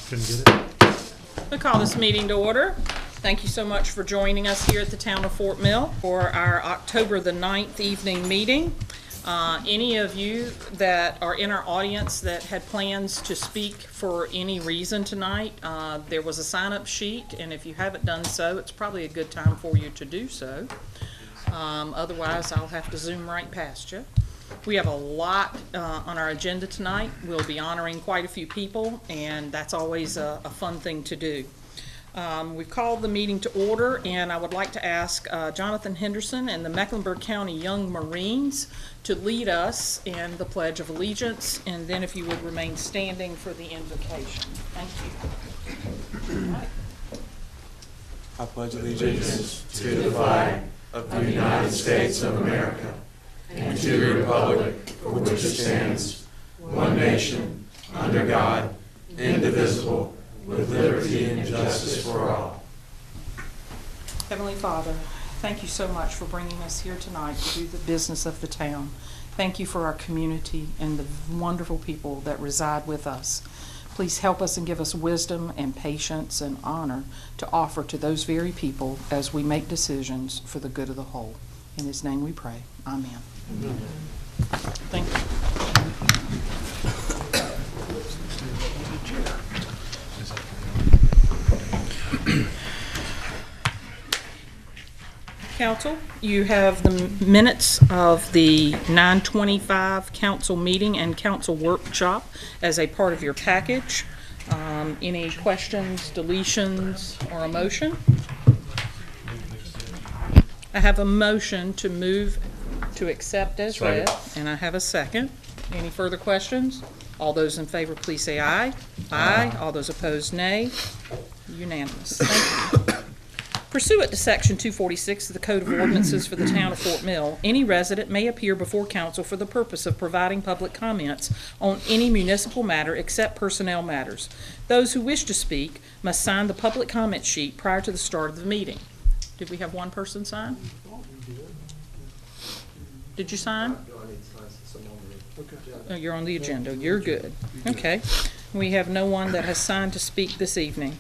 Couldn't get it. We call this meeting to order. Thank you so much for joining us here at the town of Fort Mill for our October the 9th evening meeting. Any of you that are in our audience that had plans to speak for any reason tonight, there was a sign-up sheet, and if you haven't done so, it's probably a good time for you to do so. Otherwise, I'll have to zoom right past you. We have a lot on our agenda tonight. We'll be honoring quite a few people, and that's always a fun thing to do. We've called the meeting to order, and I would like to ask Jonathan Henderson and the Mecklenburg County Young Marines to lead us in the Pledge of Allegiance, and then if you would remain standing for the invocation. Thank you. All right. I pledge allegiance to the flag of the United States of America and to the republic for which it stands, one nation, under God, indivisible, with liberty and justice for all. Heavenly Father, thank you so much for bringing us here tonight to do the business of the town. Thank you for our community and the wonderful people that reside with us. Please help us and give us wisdom and patience and honor to offer to those very people as we make decisions for the good of the whole. In His name we pray. Amen. Amen. Thank you. Council, you have the minutes of the 9/25 council meeting and council workshop as a part of your package. Any questions, deletions, or a motion? I have a motion to move to accept as read, and I have a second. Any further questions? All those in favor, please say aye. Aye. All those opposed, nay. Unanimous. Thank you. Pursuant to Section 246 of the Code of Ordinances for the Town of Fort Mill, any resident may appear before council for the purpose of providing public comments on any municipal matter except personnel matters. Those who wish to speak must sign the public comment sheet prior to the start of the meeting. Did we have one person sign? Did you sign? Oh, you're on the agenda. You're good. Okay. We have no one that has signed to speak this evening.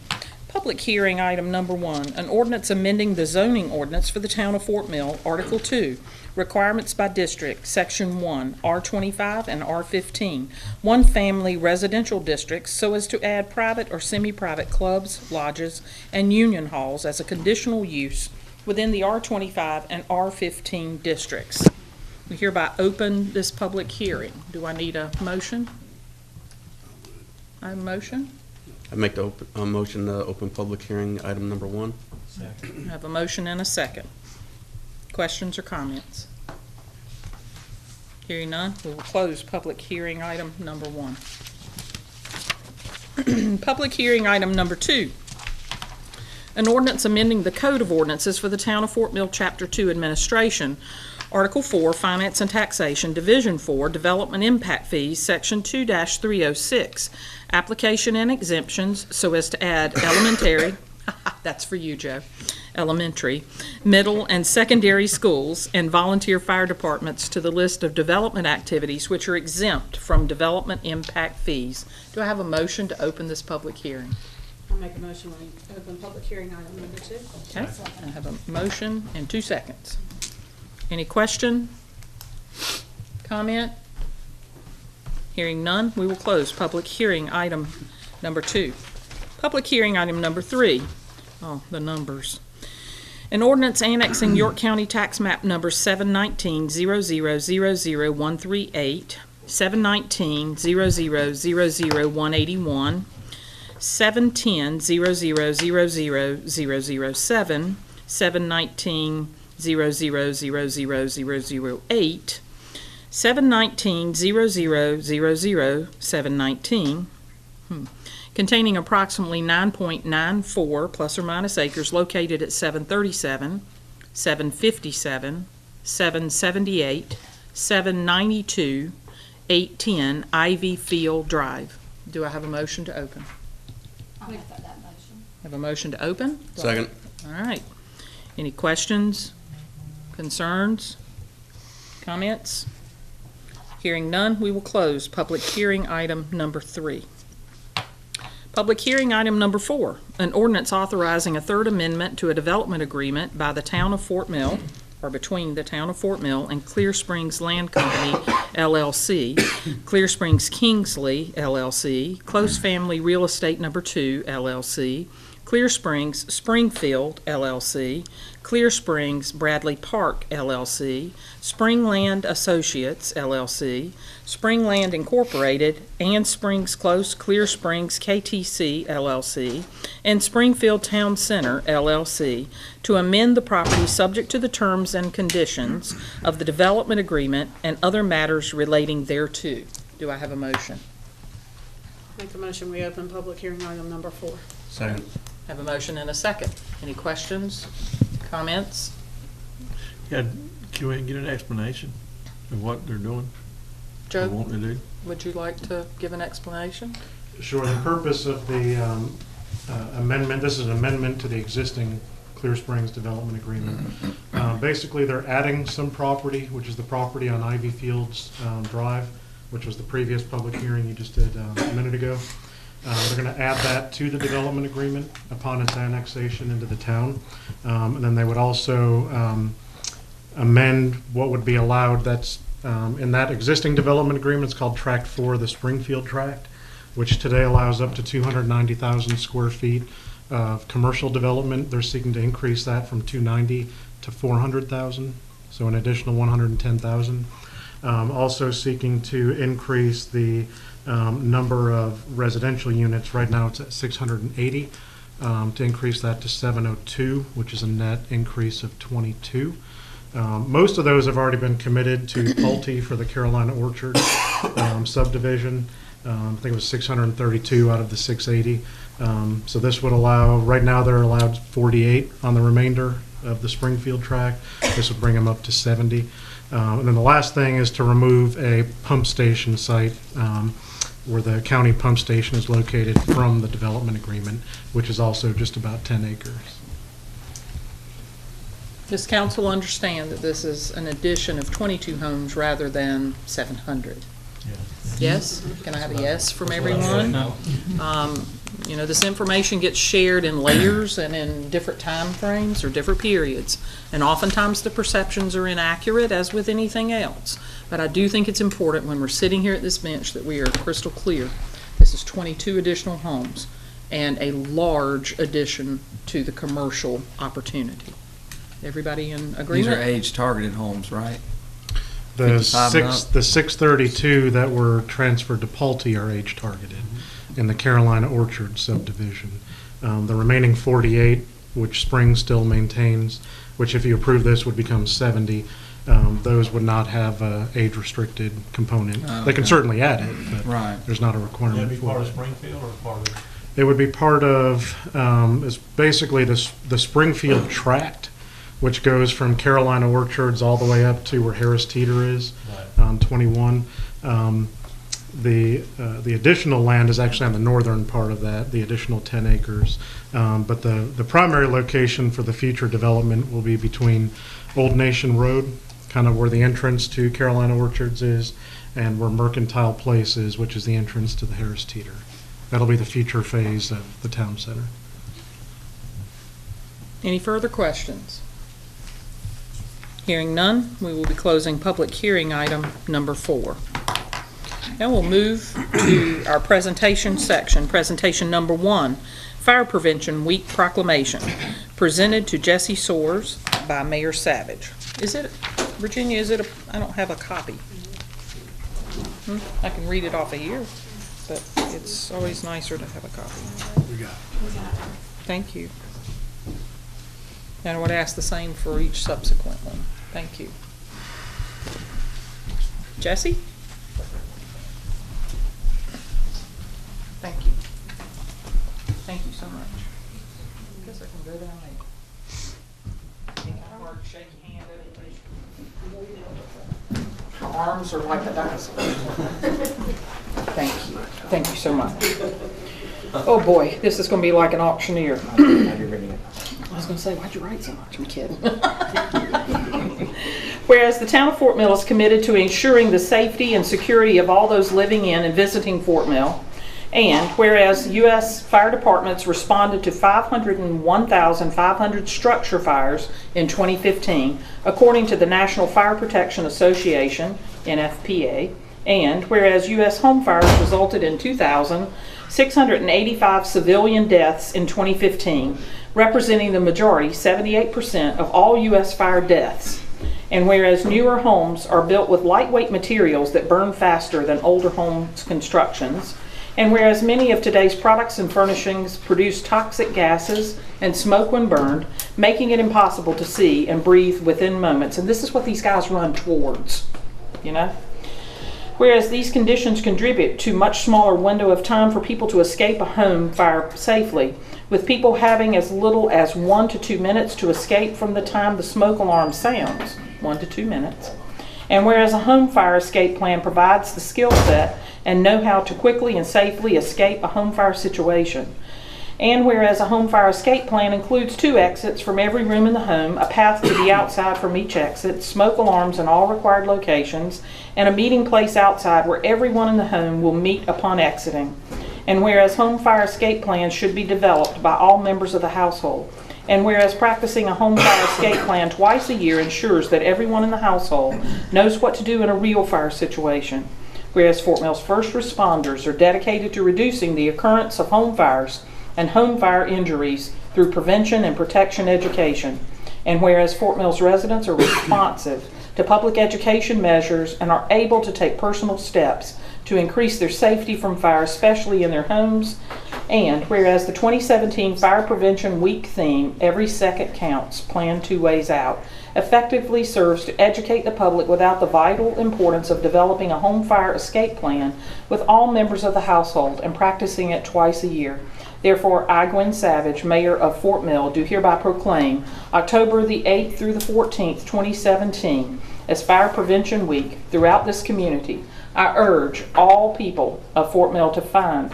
Public hearing item number 1, an ordinance amending the zoning ordinance for the town of Fort Mill, Article 2, requirements by district, Section 1, R25 and R15, one-family residential districts so as to add private or semi-private clubs, lodges, and union halls as a conditional use within the R25 and R15 districts. We hereby open this public hearing. Do I need a motion? I have a motion? I make the motion to open public hearing item number 1. Second. I have a motion and a second. Questions or comments? Hearing none, we will close public hearing item number 1. Public hearing item number 2. An ordinance amending the Code of Ordinances for the Town of Fort Mill, Chapter 2, Administration, Article 4, Finance and Taxation, Division 4, Development Impact Fees, Section 2-306, Application and Exemptions so as to add elementary, that's for you, Joe, elementary, middle, and secondary schools and volunteer fire departments to the list of development activities which are exempt from development impact fees. Do I have a motion to open this public hearing? I'll make a motion when we open public hearing item number 2. Okay, I have a motion and 2 seconds. Any question? Comment? Hearing none, we will close public hearing item number 2. Public hearing item number 3. Oh, the numbers. An ordinance annexing York County tax map number 719-0000138, 719-0000181, 710-0000007, 719-0000008, 719-0000719, containing approximately 9.94 plus or minus acres located at 737, 757, 778, 792, 810 Ivy Field Drive. Do I have a motion to open? I'll make that motion. Have a motion to open? Second. All right. Any questions, concerns, comments? Hearing none, we will close public hearing item number 3. Public hearing item number 4, an ordinance authorizing a third amendment to a development agreement by the Town of Fort Mill, or between the Town of Fort Mill and Clear Springs Land Company, LLC, Clear Springs Kingsley, LLC, Close Family Real Estate Number 2, LLC, Clear Springs Springfield, LLC, Clear Springs Bradley Park, LLC, Springland Associates, LLC, Springland Incorporated, and Springs Close Clear Springs KTC, LLC, and Springfield Town Center, LLC, to amend the property subject to the terms and conditions of the development agreement and other matters relating thereto. Do I have a motion? Make a motion, we open public hearing item number 4. Second. Have a motion and a second. Any questions, comments? Yeah, can we get an explanation of what they're doing? Or Joe, wanting to do? would you like to give an explanation? Sure. The purpose of the amendment, this is an amendment to the existing Clear Springs Development Agreement. Basically, they're adding some property, which is the property on Ivy Fields Drive, which was the previous public hearing you just did a minute ago. They're going to add that to the development agreement upon its annexation into the town. And then they would also amend what would be allowed. That's in that existing development agreement. It's called Tract 4, the Springfield Tract, which today allows up to 290,000 square feet of commercial development. They're seeking to increase that from 290 to 400,000, so an additional 110,000. Also seeking to increase the number of residential units. Right now it's at 680, to increase that to 702, which is a net increase of 22. Most of those have already been committed to Pulte for the Carolina Orchard subdivision. I think it was 632 out of the 680. So this would allow, right now they're allowed 48 on the remainder of the Springfield tract. This would bring them up to 70. And then the last thing is to remove a pump station site where the county pump station is located from the development agreement, which is also just about 10 acres. Does council understand that this is an addition of 22 homes rather than 700? Yes? Can I have a yes from everyone? You know, this information gets shared in layers and in different time frames or different periods. And oftentimes the perceptions are inaccurate, as with anything else. But I do think it's important when we're sitting here at this bench that we are crystal clear. This is 22 additional homes and a large addition to the commercial opportunity. Everybody in agreement? These are age-targeted homes, right? The 55 and up. 632 that were transferred to Pulte are age targeted in the Carolina Orchard subdivision. The remaining 48, which Spring still maintains, which if you approve this would become 70, those would not have a age-restricted component. Oh, They can okay. certainly add it, but Right. there's not a Would that requirement be for part of it. Springfield or part of? It would be part of, it's basically the Springfield tract, which goes from Carolina Orchards all the way up to where Harris Teeter is on 21. The additional land is actually on the northern part of that, the additional 10 acres. But the primary location for the future development will be between Old Nation Road, kind of where the entrance to Carolina Orchards is, and where Mercantile Place is, which is the entrance to the Harris Teeter. That'll be the future phase of the town center. Any further questions? Hearing none, we will be closing public hearing item number 4. Now we'll move to our presentation section. Presentation number 1, Fire Prevention Week Proclamation, presented to Jesse Soares by Mayor Savage. Is it, Virginia, I don't have a copy. I can read it off of here, but it's always nicer to have a copy. We got Thank you. And I would ask the same for each subsequent one. Thank you. Jesse? Thank you. Thank you so much. I guess I can go down there. It's kind of hard to shake your hand anyway. My arms are like a dinosaur. Thank you. Thank you so much. Oh boy, this is going to be like an auctioneer. I was going to say, why'd you write so much? I'm kidding. Whereas the town of Fort Mill is committed to ensuring the safety and security of all those living in and visiting Fort Mill, And whereas U.S. fire departments responded to 501,500 structure fires in 2015, according to the National Fire Protection Association, NFPA, and whereas U.S. home fires resulted in 2,685 civilian deaths in 2015, representing the majority, 78%, of all U.S. fire deaths. And whereas newer homes are built with lightweight materials that burn faster than older homes' constructions, and whereas many of today's products and furnishings produce toxic gases and smoke when burned, making it impossible to see and breathe within moments. And this is what these guys run towards, you know? Whereas these conditions contribute to much smaller window of time for people to escape a home fire safely, with people having as little as 1 to 2 minutes to escape from the time the smoke alarm sounds, 1 to 2 minutes. And whereas a home fire escape plan provides the skill set and know-how to quickly and safely escape a home fire situation. And whereas a home fire escape plan includes 2 exits from every room in the home, a path to the outside from each exit, smoke alarms in all required locations, and a meeting place outside where everyone in the home will meet upon exiting. And whereas home fire escape plans should be developed by all members of the household. And whereas practicing a home fire escape plan twice a year ensures that everyone in the household knows what to do in a real fire situation. Whereas Fort Mill's first responders are dedicated to reducing the occurrence of home fires and home fire injuries through prevention and protection education. And whereas Fort Mill's residents are responsive to public education measures and are able to take personal steps to increase their safety from fire, especially in their homes. And whereas the 2017 Fire Prevention Week theme, Every Second Counts, Plan 2 Ways Out, effectively serves to educate the public without the vital importance of developing a home fire escape plan with all members of the household and practicing it twice a year. Therefore, I, Gwen Savage, Mayor of Fort Mill, do hereby proclaim October the 8th through the 14th, 2017, as Fire Prevention Week throughout this community. I urge all people of Fort Mill to find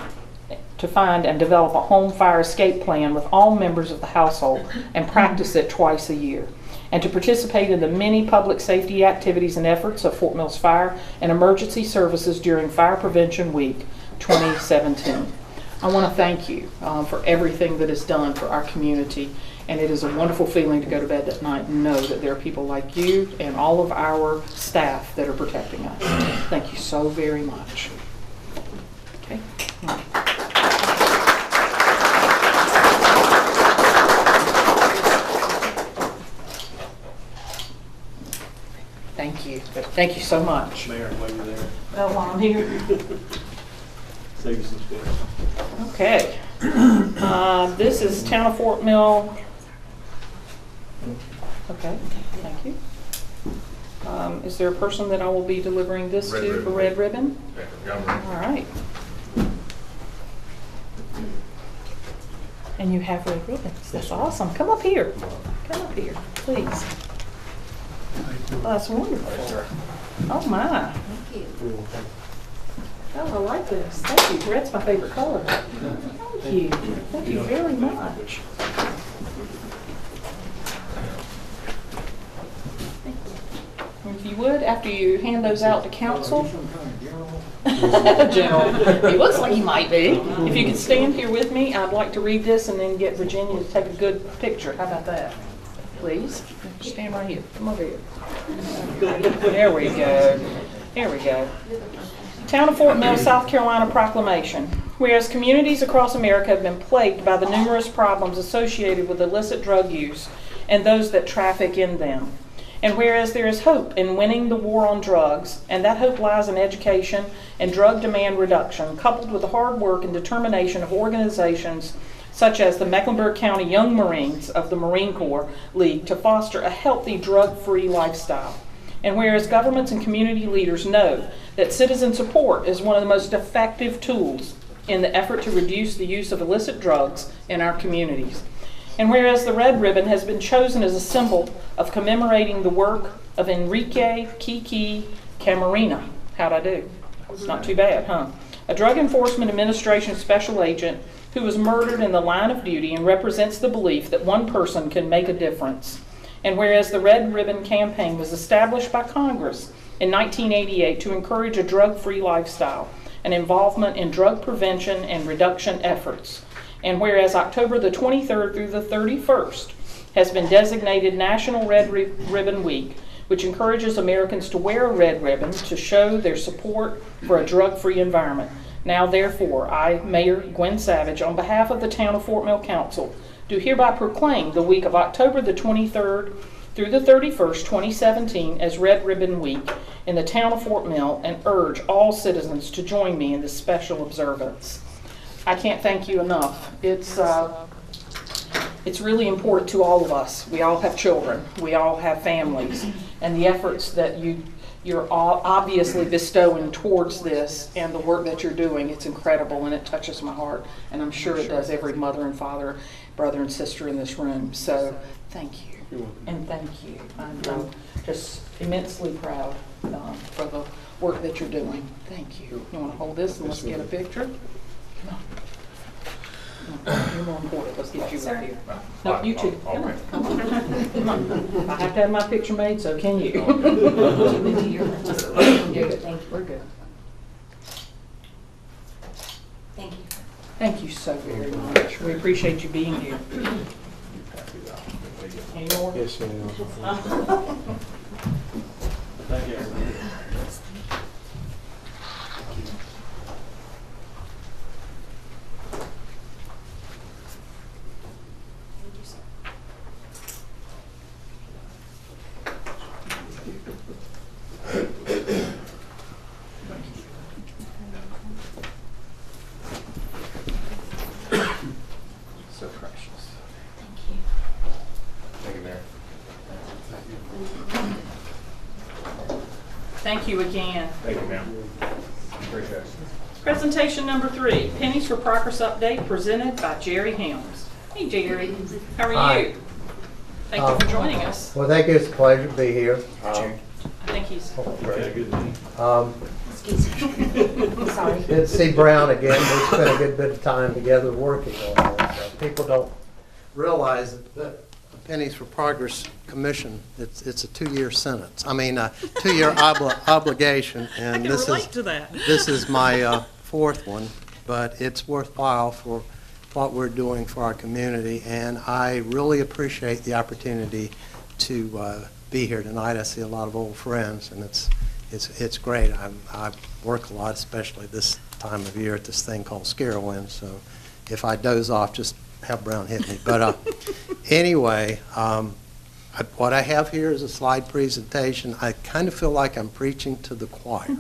and develop a home fire escape plan with all members of the household and practice it twice a year, and to participate in the many public safety activities and efforts of Fort Mill's Fire and Emergency Services during Fire Prevention Week 2017. I want to thank you for everything that is done for our community, and it is a wonderful feeling to go to bed that night and know that there are people like you and all of our staff that are protecting us. Thank you so very much. Okay. Thank you. Thank you so much. Mayor, while you're there, Well, while I'm here. save you some space. Okay. This is Town of Fort Mill. Okay, thank you. Is there a person that I will be delivering this to for Red Ribbon? All right. And you have red ribbons. That's awesome. Come up here. Come up here, please. Oh, that's wonderful. Oh, my. Thank you. Oh, I like this. Thank you. Red's my favorite color. Thank you. Thank you very much. If you would, after you hand those out to council. General. He looks like he might be. If you could stand here with me, I'd like to read this and then get Virginia to take a good picture. How about that? Please. Stand right here. Come over here. There we go. There we go. Town of Fort Mill, South Carolina proclamation. Whereas communities across America have been plagued by the numerous problems associated with illicit drug use and those that traffic in them. And whereas there is hope in winning the war on drugs, and that hope lies in education and drug demand reduction, coupled with the hard work and determination of organizations such as the Mecklenburg County Young Marines of the Marine Corps League to foster a healthy drug-free lifestyle. And whereas governments and community leaders know that citizen support is one of the most effective tools in the effort to reduce the use of illicit drugs in our communities. And whereas the red ribbon has been chosen as a symbol of commemorating the work of Enrique Kiki Camarena. How'd I do? It's not too bad, huh? A Drug Enforcement Administration special agent who was murdered in the line of duty and represents the belief that one person can make a difference. And whereas the Red Ribbon Campaign was established by Congress in 1988 to encourage a drug-free lifestyle, and involvement in drug prevention and reduction efforts. And whereas October the 23rd through the 31st has been designated National Red Ribbon Week, which encourages Americans to wear a red ribbon to show their support for a drug-free environment. Now, therefore, I, Mayor Gwen Savage, on behalf of the Town of Fort Mill Council, do hereby proclaim the week of October the 23rd through the 31st, 2017 as Red Ribbon Week in the Town of Fort Mill and urge all citizens to join me in this special observance. I can't thank you enough. It's really important to all of us. We all have children. We all have families. And the efforts that you're all obviously bestowing towards this and the work that you're doing, it's incredible and it touches my heart. And I'm sure it does every mother and father, brother and sister in this room. So thank you. And thank you. I'm just immensely proud for the work that you're doing. Thank you. You want to hold this and let's get a picture? Come on. You're more important. Let's get you up here. No, you two. Come on. Come on. Come on. I have to have my picture made, so can you? You're good. Thank you. We're good. Thank you. Thank you so very much. We appreciate you being here. Any more? Yes, ma'am. Thank you. So precious. Thank you. Thank you, Mayor. Thank you again. Thank you, ma'am. Appreciate it. Presentation number 3, Pennies for Progress Update, presented by Jerry Helms. Hey, Jerry. How are Hi. you? Thank you for joining us. Well, thank you. It's a pleasure to be here. I think he's... Excuse me. Sorry. Good to see Brown again. We spent a good bit of time together working on this. People don't realize that the Pennies for Progress Commission, it's a 2-year sentence. I mean, a 2-year obligation. I And can relate to that. This is my 4th one, but it's worthwhile for what we're doing for our community. And I really appreciate the opportunity to be here tonight. I see a lot of old friends, and it's great. I work a lot, especially this time of year, at this thing called Scarowinds. So if I doze off, just have Brown hit me. But anyway, what I have here is a slide presentation. I kind of feel like I'm preaching to the choir,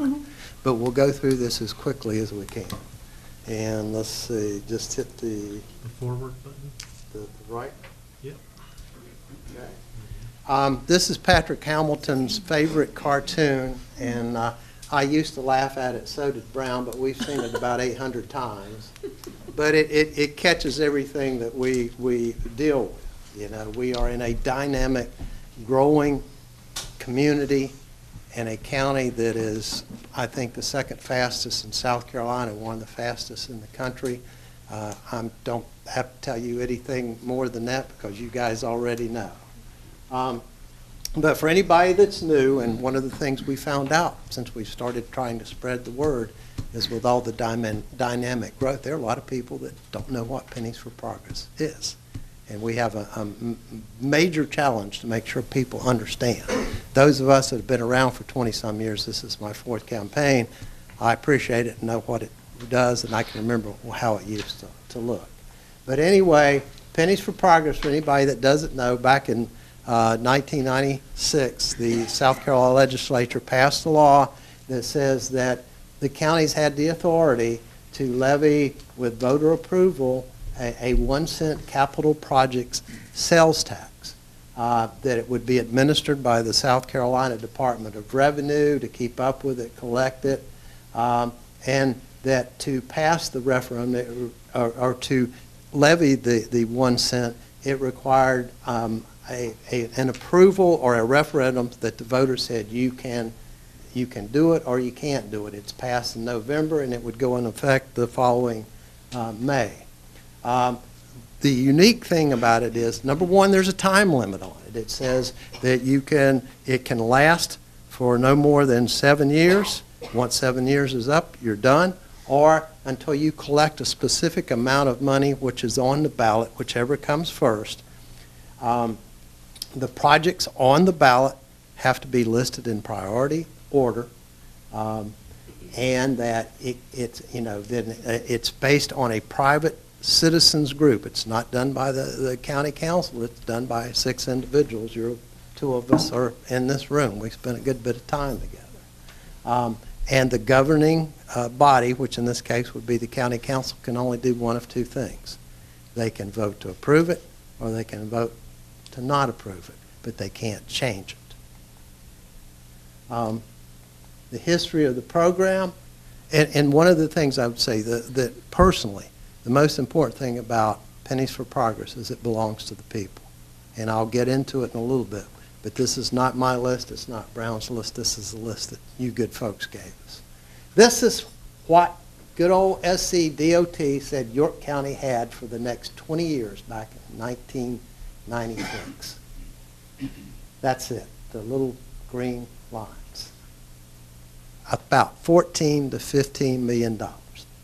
but we'll go through this as quickly as we can. And let's see, just hit the forward button? the right. Yep. Okay. This is Patrick Hamilton's favorite cartoon, and I used to laugh at it, so did Brown, but we've seen it about 800 times. But it catches everything that we deal with. You know, we are in a dynamic, growing community and a county that is, I think, the 2nd fastest in South Carolina, one of the fastest in the country. I don't have to tell you anything more than that because you guys already know. But for anybody that's new, and one of the things we found out since we started trying to spread the word is with all the dynamic growth, there are a lot of people that don't know what Pennies for Progress is. And we have a major challenge to make sure people understand. Those of us that have been around for 20-some years, this is my 4th campaign, I appreciate it and know what it does, and I can remember how it used to look. But anyway, Pennies for Progress, for anybody that doesn't know, back in 1996, the South Carolina legislature passed a law that says that the counties had the authority to levy with voter approval a 1-cent capital projects sales tax, that it would be administered by the South Carolina Department of Revenue to keep up with it, collect it, and that to pass the referendum or to levy the 1 cent, it required an approval or a referendum that the voters said you can do it or you can't do it. It's passed in November and it would go in effect the following May. The unique thing about it is, number one, there's a time limit on it. It says that it can last for no more than 7 years. Once 7 years is up, you're done. or until you collect a specific amount of money which is on the ballot, whichever comes first. The projects on the ballot have to be listed in priority order, and that it's based on a private citizens group. It's not done by the county council. It's done by 6 individuals. Two of us are in this room. We spent a good bit of time together. And the governing body, which in this case would be the county council, can only do one of 2 things. They can vote to approve it, or they can vote to not approve it, but they can't change it. The history of the program, and one of the things I would say that personally, the most important thing about Pennies for Progress is it belongs to the people. And I'll get into it in a little bit, but this is not my list, it's not Brown's list, this is the list that you good folks gave us. This is what good old SCDOT said York County had for the next 20 years back in 1996. That's it, the little green lines. About $14 to $15 million.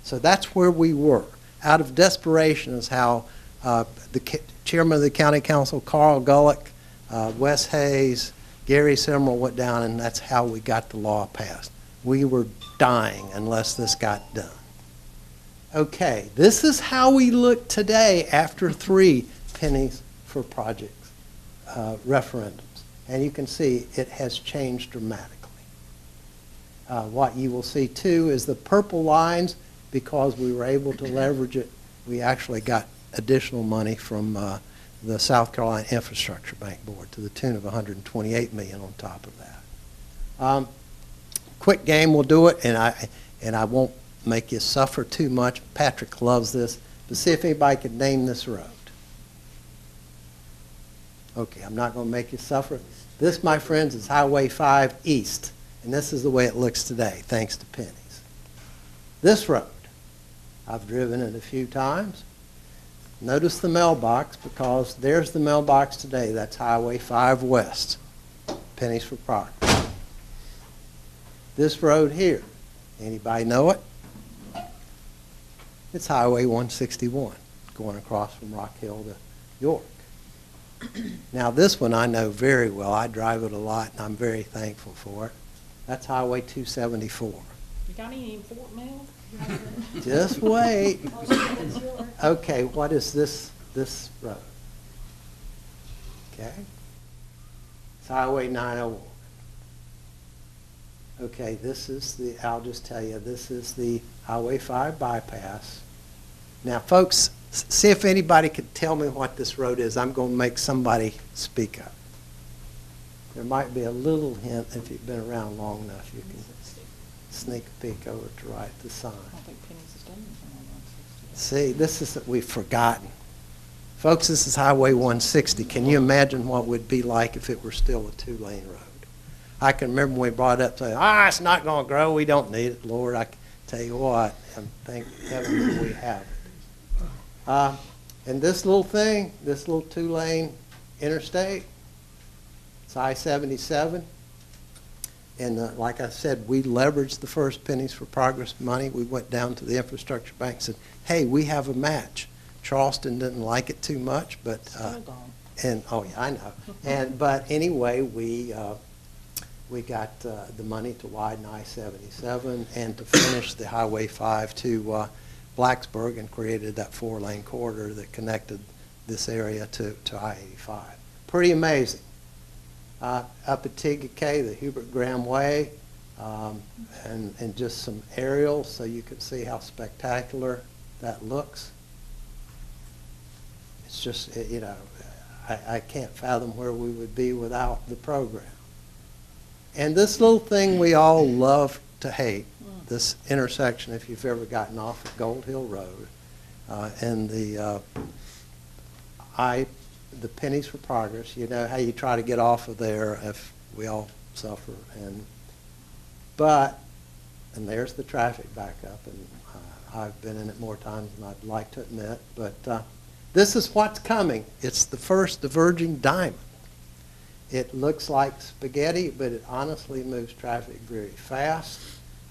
So that's where we were. Out of desperation is how the chairman of the county council, Carl Gullick, Wes Hayes, Gary Simmerl went down, and that's how we got the law passed. We were dying unless this got done. Okay, this is how we look today after 3 Pennies for Projects referendums. And you can see it has changed dramatically. What you will see, too, is the purple lines, because we were able to leverage it, we actually got additional money from the South Carolina Infrastructure Bank Board to the tune of $128 million on top of that. Quick game will do it, and I won't make you suffer too much. Patrick loves this, but see if anybody could name this road. Okay, I'm not going to make you suffer. This, my friends, is Highway 5 East, and this is the way it looks today, thanks to Pennies. This road, I've driven it a few times. Notice the mailbox, because there's the mailbox today. That's Highway 5 West, Pennies for Progress. This road here, anybody know it? It's Highway 161, going across from Rock Hill to York. Now this one I know very well. I drive it a lot, and I'm very thankful for it. That's Highway 274. You got any in Fort Mill? Just wait. Okay, what is this road? Okay. It's Highway 901. Okay, I'll just tell you, this is the Highway 5 bypass. Now, folks, see if anybody could tell me what this road is. I'm going to make somebody speak up. There might be a little hint. If you've been around long enough, you can sneak a peek over to right the sign. I don't think Pennies has done anything on 160. See, this is that we've forgotten. Folks, this is Highway 160. Can you imagine what it would be like if it were still a 2-lane road? I can remember when we brought it up, saying, it's not going to grow. We don't need it. Lord, I can tell you what, and thank heaven that we have it. And this little thing, this little 2-lane interstate, it's I-77. And like I said, we leveraged the first Pennies for Progress money. We went down to the infrastructure bank and said, hey, we have a match. Charleston didn't like it too much, but oh yeah, I know. But anyway, we got the money to widen I-77 and to finish the Highway 5 to Blacksburg, and created that 4-lane corridor that connected this area to I-85. Pretty amazing. Up at Tega, the Hubert Graham Way, and just some aerials so you can see how spectacular that looks. It's just, I can't fathom where we would be without the program. And this little thing we all love to hate, this intersection, if you've ever gotten off at Gold Hill Road, and the Pennies for Progress, you know how you try to get off of there if we all suffer. And there's the traffic backup, and I've been in it more times than I'd like to admit, but this is what's coming. It's the first diverging diamond. It looks like spaghetti, but it honestly moves traffic very fast.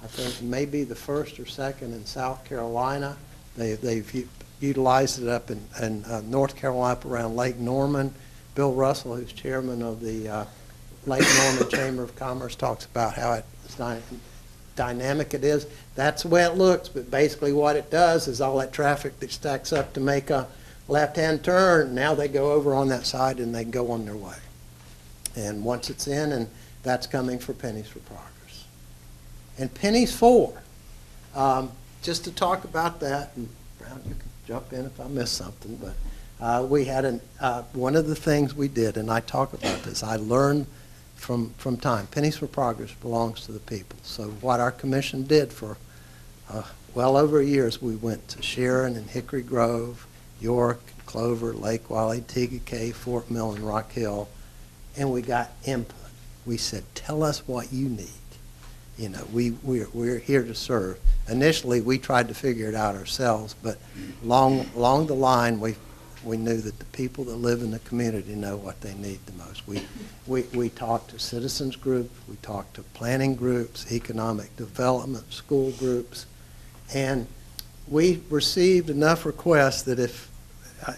I think maybe the first or second in South Carolina. They've utilized it up in North Carolina, up around Lake Norman. Bill Russell, who's chairman of the Lake Norman Chamber of Commerce, talks about how it's dynamic it is. That's the way it looks, but basically what it does is all that traffic that stacks up to make a left-hand turn, now they go over on that side and they go on their way. And once it's in, and that's coming for Pennies for Progress. And Pennies 4, just to talk about that, and Brown, you can jump in if I miss something, but we had one of the things we did, and I talk about this, I learned from time, Pennies for Progress belongs to the people. So what our commission did for well over a year is we went to Sharon and Hickory Grove, York, Clover, Lake Wylie, Tega, Fort Mill, and Rock Hill, and we got input. We said, tell us what you need. You know, we're here to serve. Initially, we tried to figure it out ourselves, but along the line, we knew that the people that live in the community know what they need the most. We talked to citizens groups, we talked to planning groups, economic development, school groups, and we received enough requests that if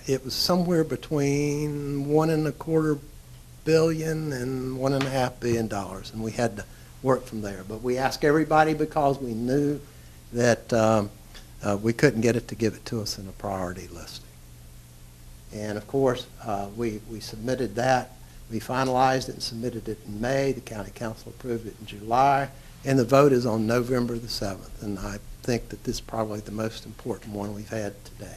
it was somewhere between $1.25 billion and $1.5 billion, and we had to work from there. But we asked everybody because we knew that we couldn't get it to give it to us in a priority listing. And of course, we submitted that. We finalized it and submitted it in May. The county council approved it in July, and the vote is on November the 7th. And I think that this is probably the most important one we've had to date.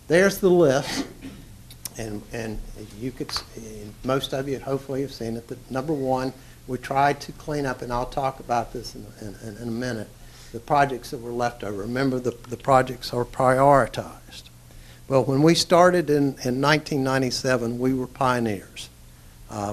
There's the list, and you could, most of you hopefully have seen it. The number one, we tried to clean up, and I'll talk about this in a minute, the projects that were left over. Remember, the projects are prioritized. Well, when we started in 1997, we were pioneers.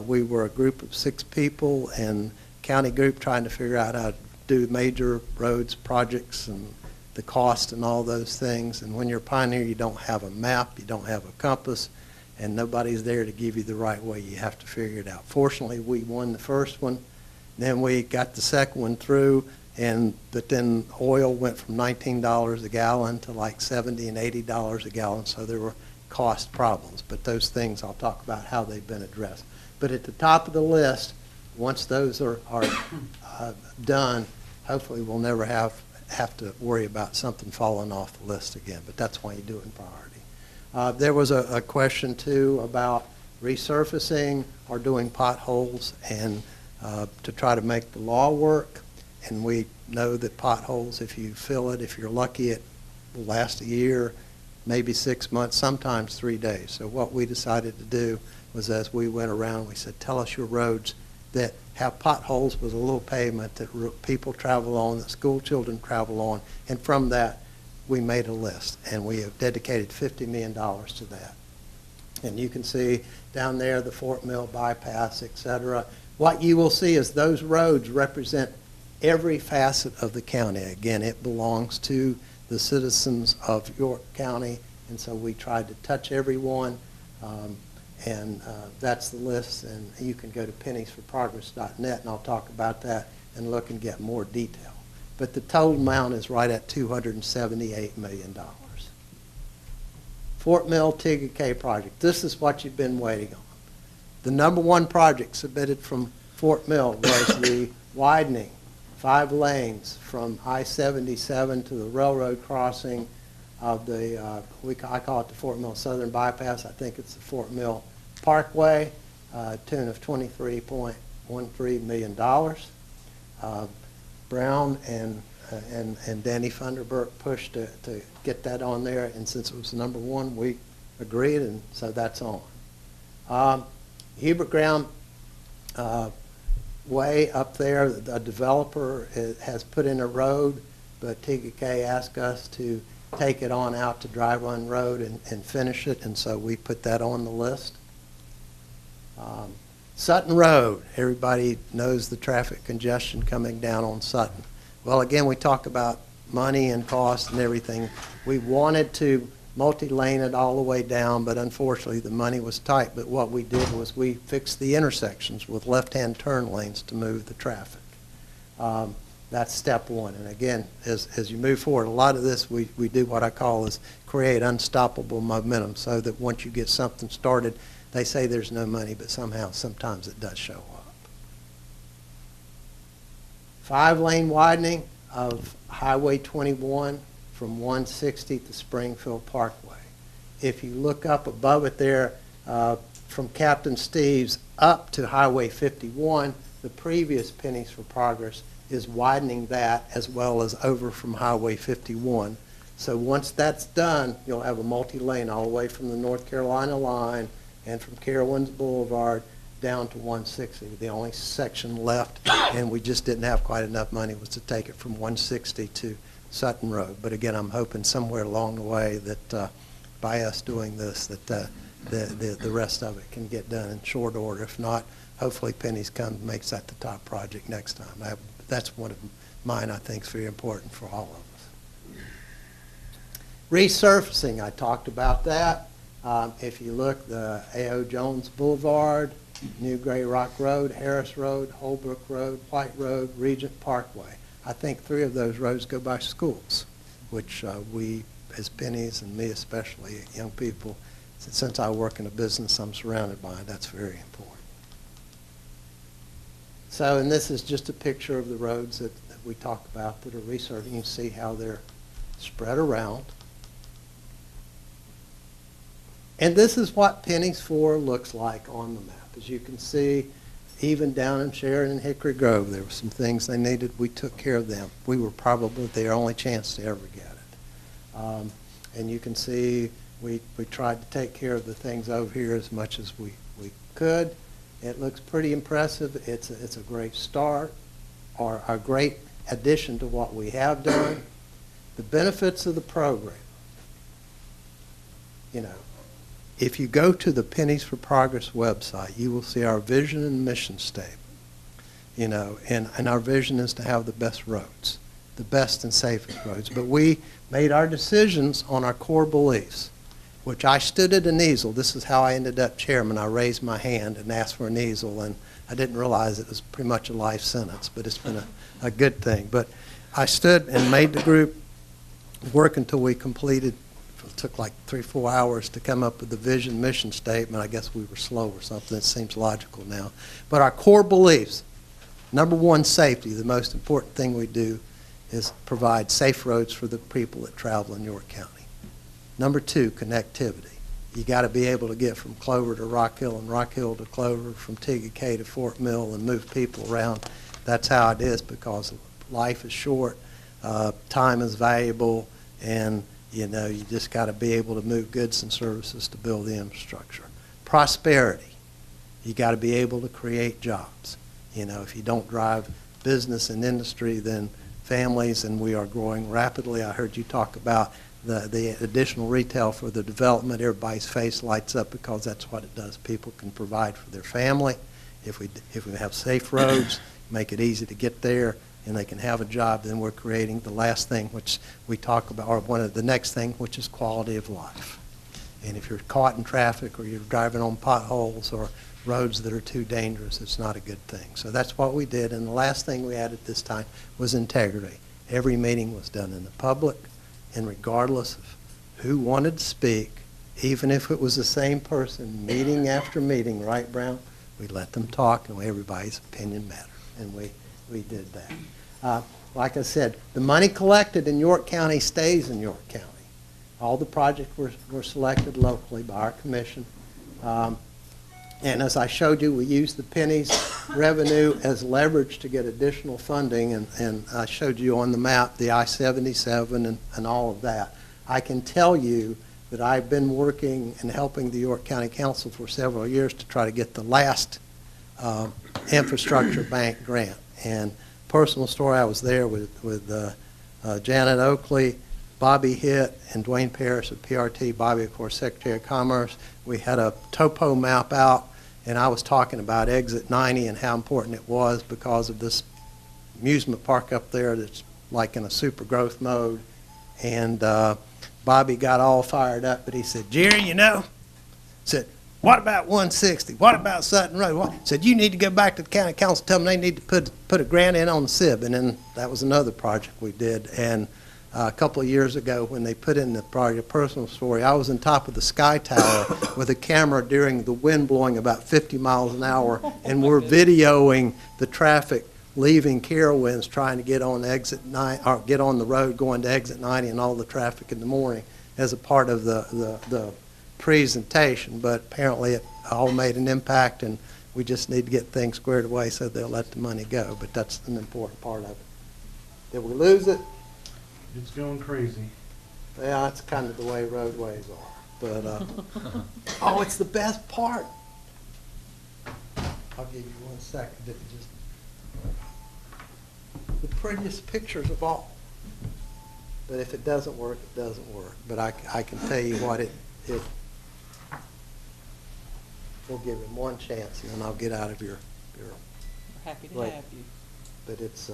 We were a group of 6 people and county group trying to figure out how to do major roads projects and the cost and all those things. And when you're a pioneer, you don't have a map, you don't have a compass, and nobody's there to give you the right way. You have to figure it out. Fortunately, we won the first one. Then we got the second one through, but then oil went from $19 a gallon to like $70 and $80 a gallon, so there were cost problems. But those things, I'll talk about how they've been addressed. But at the top of the list, once those are done, hopefully we'll never have to worry about something falling off the list again. But that's why you do it in priority. There was a question, too, about resurfacing or doing potholes and to try to make the law work. And we know that potholes, if you fill it, if you're lucky, it will last a year, maybe 6 months, sometimes 3 days. So what we decided to do was, as we went around, we said, tell us your roads that have potholes with a little pavement that people travel on, that school children travel on. And from that, we made a list, and we have dedicated $50 million to that. And you can see down there the Fort Mill bypass, et cetera. What you will see is those roads represent every facet of the county. Again, it belongs to the citizens of York County, and so we tried to touch everyone, and that's the list. And you can go to penniesforprogress.net, and I'll talk about that and look and get more detail. But the total amount is right at $278 million. Fort Mill Tega project. This is what you've been waiting on. The number one project submitted from Fort Mill was the widening 5 lanes from I-77 to the railroad crossing of the, I call it the Fort Mill Southern Bypass. I think it's the Fort Mill Parkway, tune of $23.13 million. Brown and Danny Funderburk pushed to get that on there, and since it was number one, we agreed, and so that's on. Hubert Ground Way up there, a developer has put in a road, but Tega asked us to take it on out to Dry Run Road and finish it, and so we put that on the list. Sutton Road, everybody knows the traffic congestion coming down on Sutton. Well, again, we talk about money and cost and everything. We wanted to multi-lane it all the way down, but unfortunately the money was tight. But what we did was we fixed the intersections with left-hand turn lanes to move the traffic. That's step one. And again, as you move forward, a lot of this we do what I call is create unstoppable momentum, so that once you get something started, they say there's no money, but sometimes it does show up. 5-lane widening of Highway 21 from 160 to Springfield Parkway. If you look up above it there, from Captain Steve's up to Highway 51, the previous Pennies for Progress is widening that, as well as over from Highway 51. So once that's done, you'll have a multi-lane all the way from the North Carolina line and from Carowinds Boulevard down to 160. The only section left, and we just didn't have quite enough money, was to take it from 160 to Sutton Road. But again, I'm hoping somewhere along the way that by us doing this, that the rest of it can get done in short order. If not, hopefully Pennies makes that the top project next time. That's one of mine I think is very important for all of us. Resurfacing, I talked about that. If you look, the A.O. Jones Boulevard, New Gray Rock Road, Harris Road, Holbrook Road, White Road, Regent Parkway. I think 3 of those roads go by schools, which we as Pennies, and me especially, young people, since I work in a business I'm surrounded by, that's very important. So, and this is just a picture of the roads that we talk about that are resurfacing. You can see how they're spread around. And this is what Pennies 4 looks like on the map. As you can see, even down in Sheridan and Hickory Grove, there were some things they needed. We took care of them. We were probably their only chance to ever get it. And you can see we tried to take care of the things over here as much as we could. It looks pretty impressive. It's a great start, or a great addition to what we have done. The benefits of the program. You know, if you go to the Pennies for Progress website, you will see our vision and mission statement. You know, and our vision is to have the best roads, the best and safest roads. But we made our decisions on our core beliefs, which I stood at an easel. This is how I ended up chairman. I raised my hand and asked for an easel, and I didn't realize it was pretty much a life sentence, but it's been a good thing. But I stood and made the group work until we completed. It took like 3-4 hours to come up with the vision mission statement. I guess we were slow or something. It seems logical now. But our core beliefs, number one, safety. The most important thing we do is provide safe roads for the people that travel in York County. Number 2, connectivity. You got to be able to get from Clover to Rock Hill and Rock Hill to Clover, from Tega to Fort Mill, and move people around. That's how it is, because life is short, time is valuable, and you know, you just got to be able to move goods and services to build the infrastructure. Prosperity. You got to be able to create jobs. You know, if you don't drive business and industry, then families, and we are growing rapidly. I heard you talk about the additional retail for the development. Everybody's face lights up because that's what it does. People can provide for their family. If we have safe roads, make it easy to get there, and they can have a job, then we're creating the last thing, which we talk about, or one of the next thing, which is quality of life. And if you're caught in traffic, or you're driving on potholes or roads that are too dangerous, it's not a good thing. So that's what we did. And the last thing we added this time was integrity. Every meeting was done in the public, and regardless of who wanted to speak, even if it was the same person, meeting after meeting, right, Brown? We let them talk, and everybody's opinion mattered, and we did that. Like I said, the money collected in York County stays in York County. All the projects were selected locally by our commission. And as I showed you, we used the Pennies revenue as leverage to get additional funding, and I showed you on the map the I-77 and all of that. I can tell you that I've been working and helping the York County Council for several years to try to get the last infrastructure bank grant. And personal story, I was there with Janet Oakley, Bobby Hitt, and Dwayne Parrish of PRT. Bobby, of course, Secretary of Commerce. We had a topo map out, and I was talking about Exit 90 and how important it was because of this amusement park up there that's like in a super growth mode. And Bobby got all fired up, but he said, Jerry, you know, said, what about 160? What about Sutton Road? Said, you need to go back to the county council, tell them they need to put a grant in on the SIB. And then that was another project we did. And a couple of years ago, when they put in the project, a personal story, I was on top of the Sky Tower with a camera during the wind blowing about 50 miles an hour, and we're videoing the traffic leaving Carowinds trying to get on exit 9, or get on the road going to exit 90 and all the traffic in the morning as a part of the presentation. But apparently it all made an impact, and we just need to get things squared away so they'll let the money go. But that's an important part of it. Did we lose it? It's going crazy. Yeah, that's kind of the way roadways are. But, oh, it's the best part. I'll give you 1 second. Just the prettiest pictures of all. But if it doesn't work, it doesn't work. But I can tell you what, we'll give him one chance, and then I'll get out of your We're happy to Right. have you. but it's,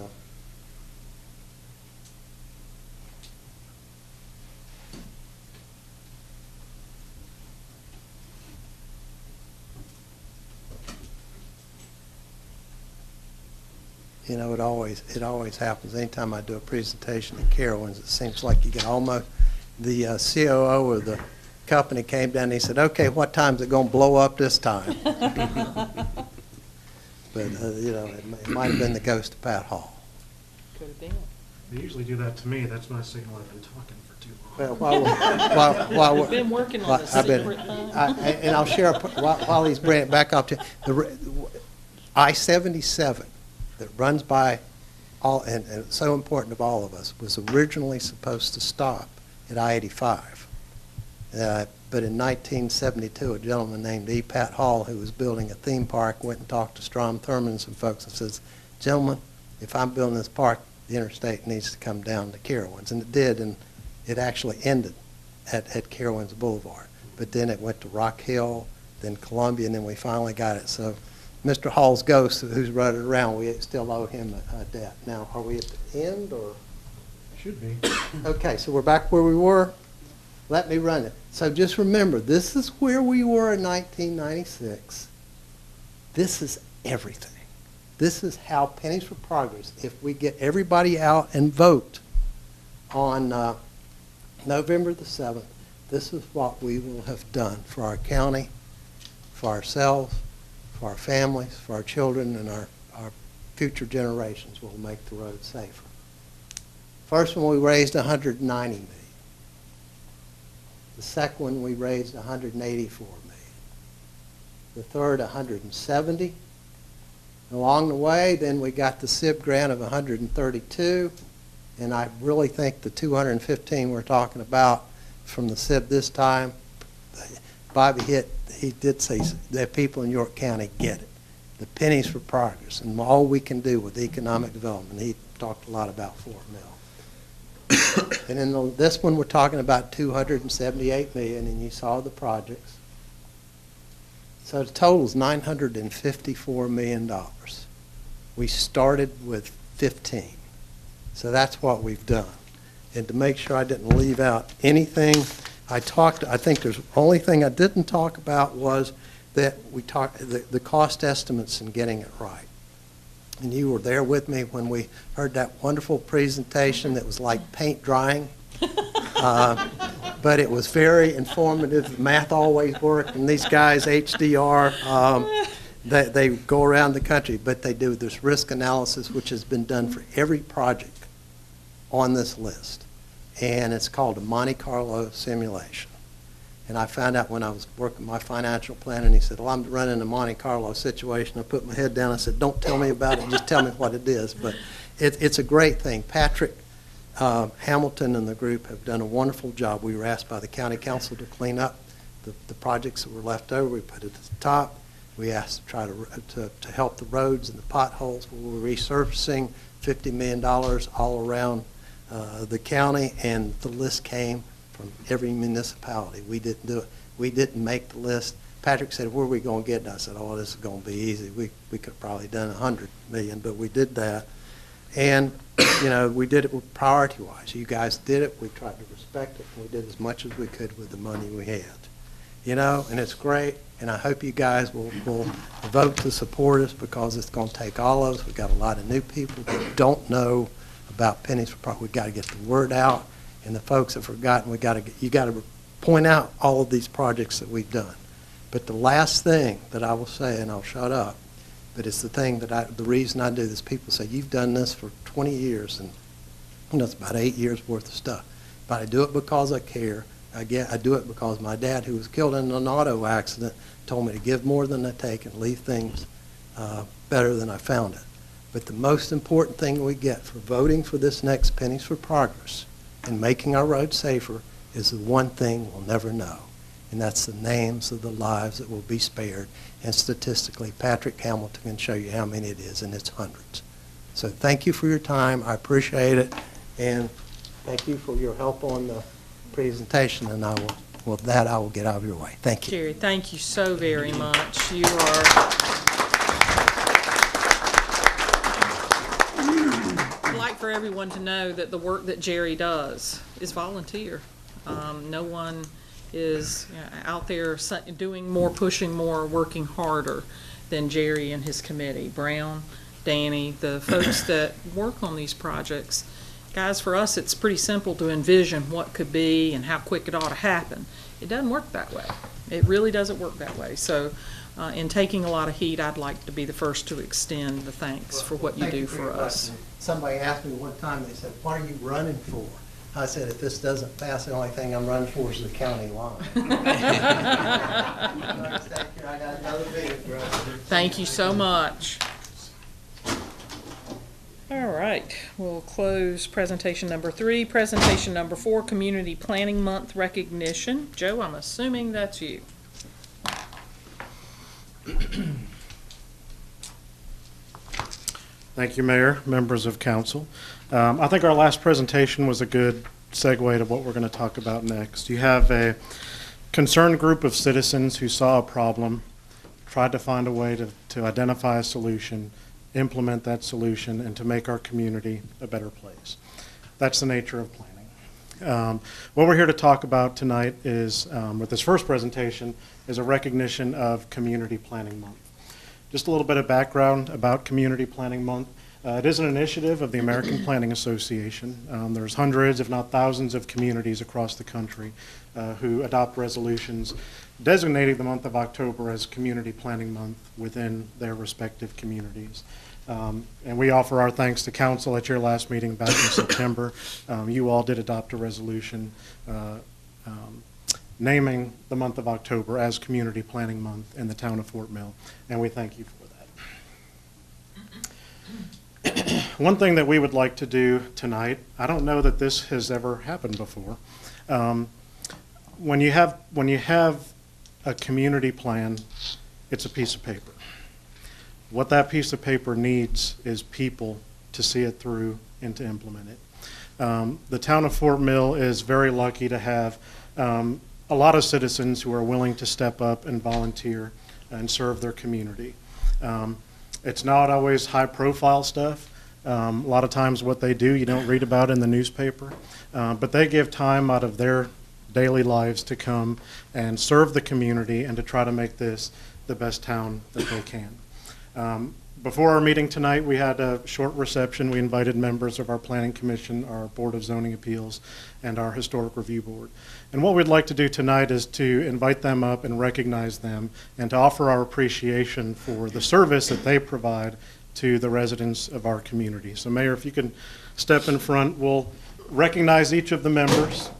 you know, it always happens. Anytime I do a presentation at Carowinds, it seems like you get almost, the COO of the company came down and he said, okay, what time's it gonna blow up this time? But, you know, it might have been the ghost of Pat Hall. Could have been. They usually do that to me. That's my signal I've been talking for too long. Well, while We've been working on the I've been- secret thing. and I'll share, while he's bringing it back up to, I-77 that runs by all, and it's so important to all of us, was originally supposed to stop at I-85. But in 1972, a gentleman named E. Pat Hall, who was building a theme park, went and talked to Strom Thurmond and some folks and says, gentlemen, if I'm building this park, the interstate needs to come down to Carowinds. And it did, and it actually ended at Carowinds Boulevard. But then it went to Rock Hill, then Columbia, and then we finally got it. So Mr. Hall's ghost, who's running around, we still owe him a debt. Now, are we at the end, or? Should be. Okay, so we're back where we were. Let me run it. So just remember, this is where we were in 1996. This is everything. This is how Pennies for Progress, if we get everybody out and vote on November the 7th, this is what we will have done for our county, for ourselves, for our families, for our children, and our future generations. Will make the road safer. First one, we raised $190 million. The second one, we raised $184 million. The third, $170. Along the way, then we got the SIB grant of $132, and I really think the $215 we're talking about from the SIB this time, Bobby he did say that people in York County get it. The Pennies for Progress, and all we can do with economic development. He talked a lot about Fort Mill. And in this one, we're talking about $278 million, and you saw the projects. So the total is $954 million. We started with 15. So that's what we've done. And to make sure I didn't leave out anything, I think there's the only thing I didn't talk about was that we talked the cost estimates and getting it right. And you were there with me when we heard that wonderful presentation that was like paint drying. But it was very informative. Math always worked, and these guys, HDR, they go around the country, but they do this risk analysis, which has been done for every project on this list. And it's called a Monte Carlo simulation. And I found out when I was working my financial plan, and he said, well, I'm running a Monte Carlo situation. I put my head down. I said, don't tell me about it. Just tell me what it is. But it's a great thing. Patrick Hamilton and the group have done a wonderful job. We were asked by the county council to clean up the projects that were left over. We put it at the top. We asked to try to help the roads and the potholes. We were resurfacing $50 million all around the county, and the list came from every municipality. We didn't do it. We didn't make the list. Patrick said, where are we going to get it? And I said, oh, this is going to be easy. We could have probably done $100 million, but we did that. And, you know, we did it priority-wise. You guys did it. We tried to respect it. We did as much as we could with the money we had. and it's great. And I hope you guys will vote to support us because it's going to take all of us. We've got a lot of new people that don't know about Pennies for Profit. We've got to get the word out. And the folks have forgotten, you got to point out all of these projects that we've done. But the last thing that I will say, and I'll shut up, but it's the thing that the reason I do this, people say, you've done this for 20 years, and it's about 8 years worth of stuff. But I do it because I care. I do it because my dad, who was killed in an auto accident, told me to give more than I take and leave things better than I found it. But the most important thing we get for voting for this next Pennies for Progress and making our roads safer is the one thing we'll never know, and that's the names of the lives that will be spared. And statistically, Patrick Hamilton can show you how many it is, and it's hundreds. So thank you for your time. I appreciate it, and thank you for your help on the presentation, and with that, I will get out of your way. Thank you. Jerry, thank you so very much. You are... I'd like for everyone to know that the work that Jerry does is volunteer. No one is out there doing more, pushing more, working harder than Jerry and his committee. Brown, Danny, the folks that work on these projects. Guys, for us, it's pretty simple to envision what could be and how quick it ought to happen. It doesn't work that way. It really doesn't work that way. So in taking a lot of heat, I'd like to be the first to extend the thanks for what you do for us. Somebody asked me one time, they said, what are you running for? I said, if this doesn't pass, the only thing I'm running for is the county line. Thank you so much. All right, we'll close presentation number 3. Presentation number 4, Community Planning Month recognition. Joe, I'm assuming that's you. Thank you, Mayor, members of council. I think our last presentation was a good segue to what we're going to talk about next. You have a concerned group of citizens who saw a problem, tried to find a way to identify a solution, implement that solution, and to make our community a better place. That's the nature of planning. What we're here to talk about tonight is, with this first presentation, is a recognition of Community Planning Month. Just a little bit of background about Community Planning Month. It is an initiative of the American Planning Association. There's hundreds, if not thousands, of communities across the country who adopt resolutions designating the month of October as Community Planning Month within their respective communities. And we offer our thanks to council at your last meeting back in September. You all did adopt a resolution naming the month of October as Community Planning Month in the town of Fort Mill, and we thank you for that. One thing that we would like to do tonight, I don't know that this has ever happened before. When you have a community plan, it's a piece of paper. What that piece of paper needs is people to see it through and to implement it. The town of Fort Mill is very lucky to have a lot of citizens who are willing to step up and volunteer and serve their community. It's not always high-profile stuff. A lot of times what they do you don't read about in the newspaper, but they give time out of their daily lives to come and serve the community and to try to make this the best town that they can. Before our meeting tonight, we had a short reception. We invited members of our Planning Commission, our Board of Zoning Appeals, and our Historic Review Board. And what we'd like to do tonight is to invite them up and recognize them and to offer our appreciation for the service that they provide to the residents of our community. So Mayor, if you can step in front, we'll recognize each of the members.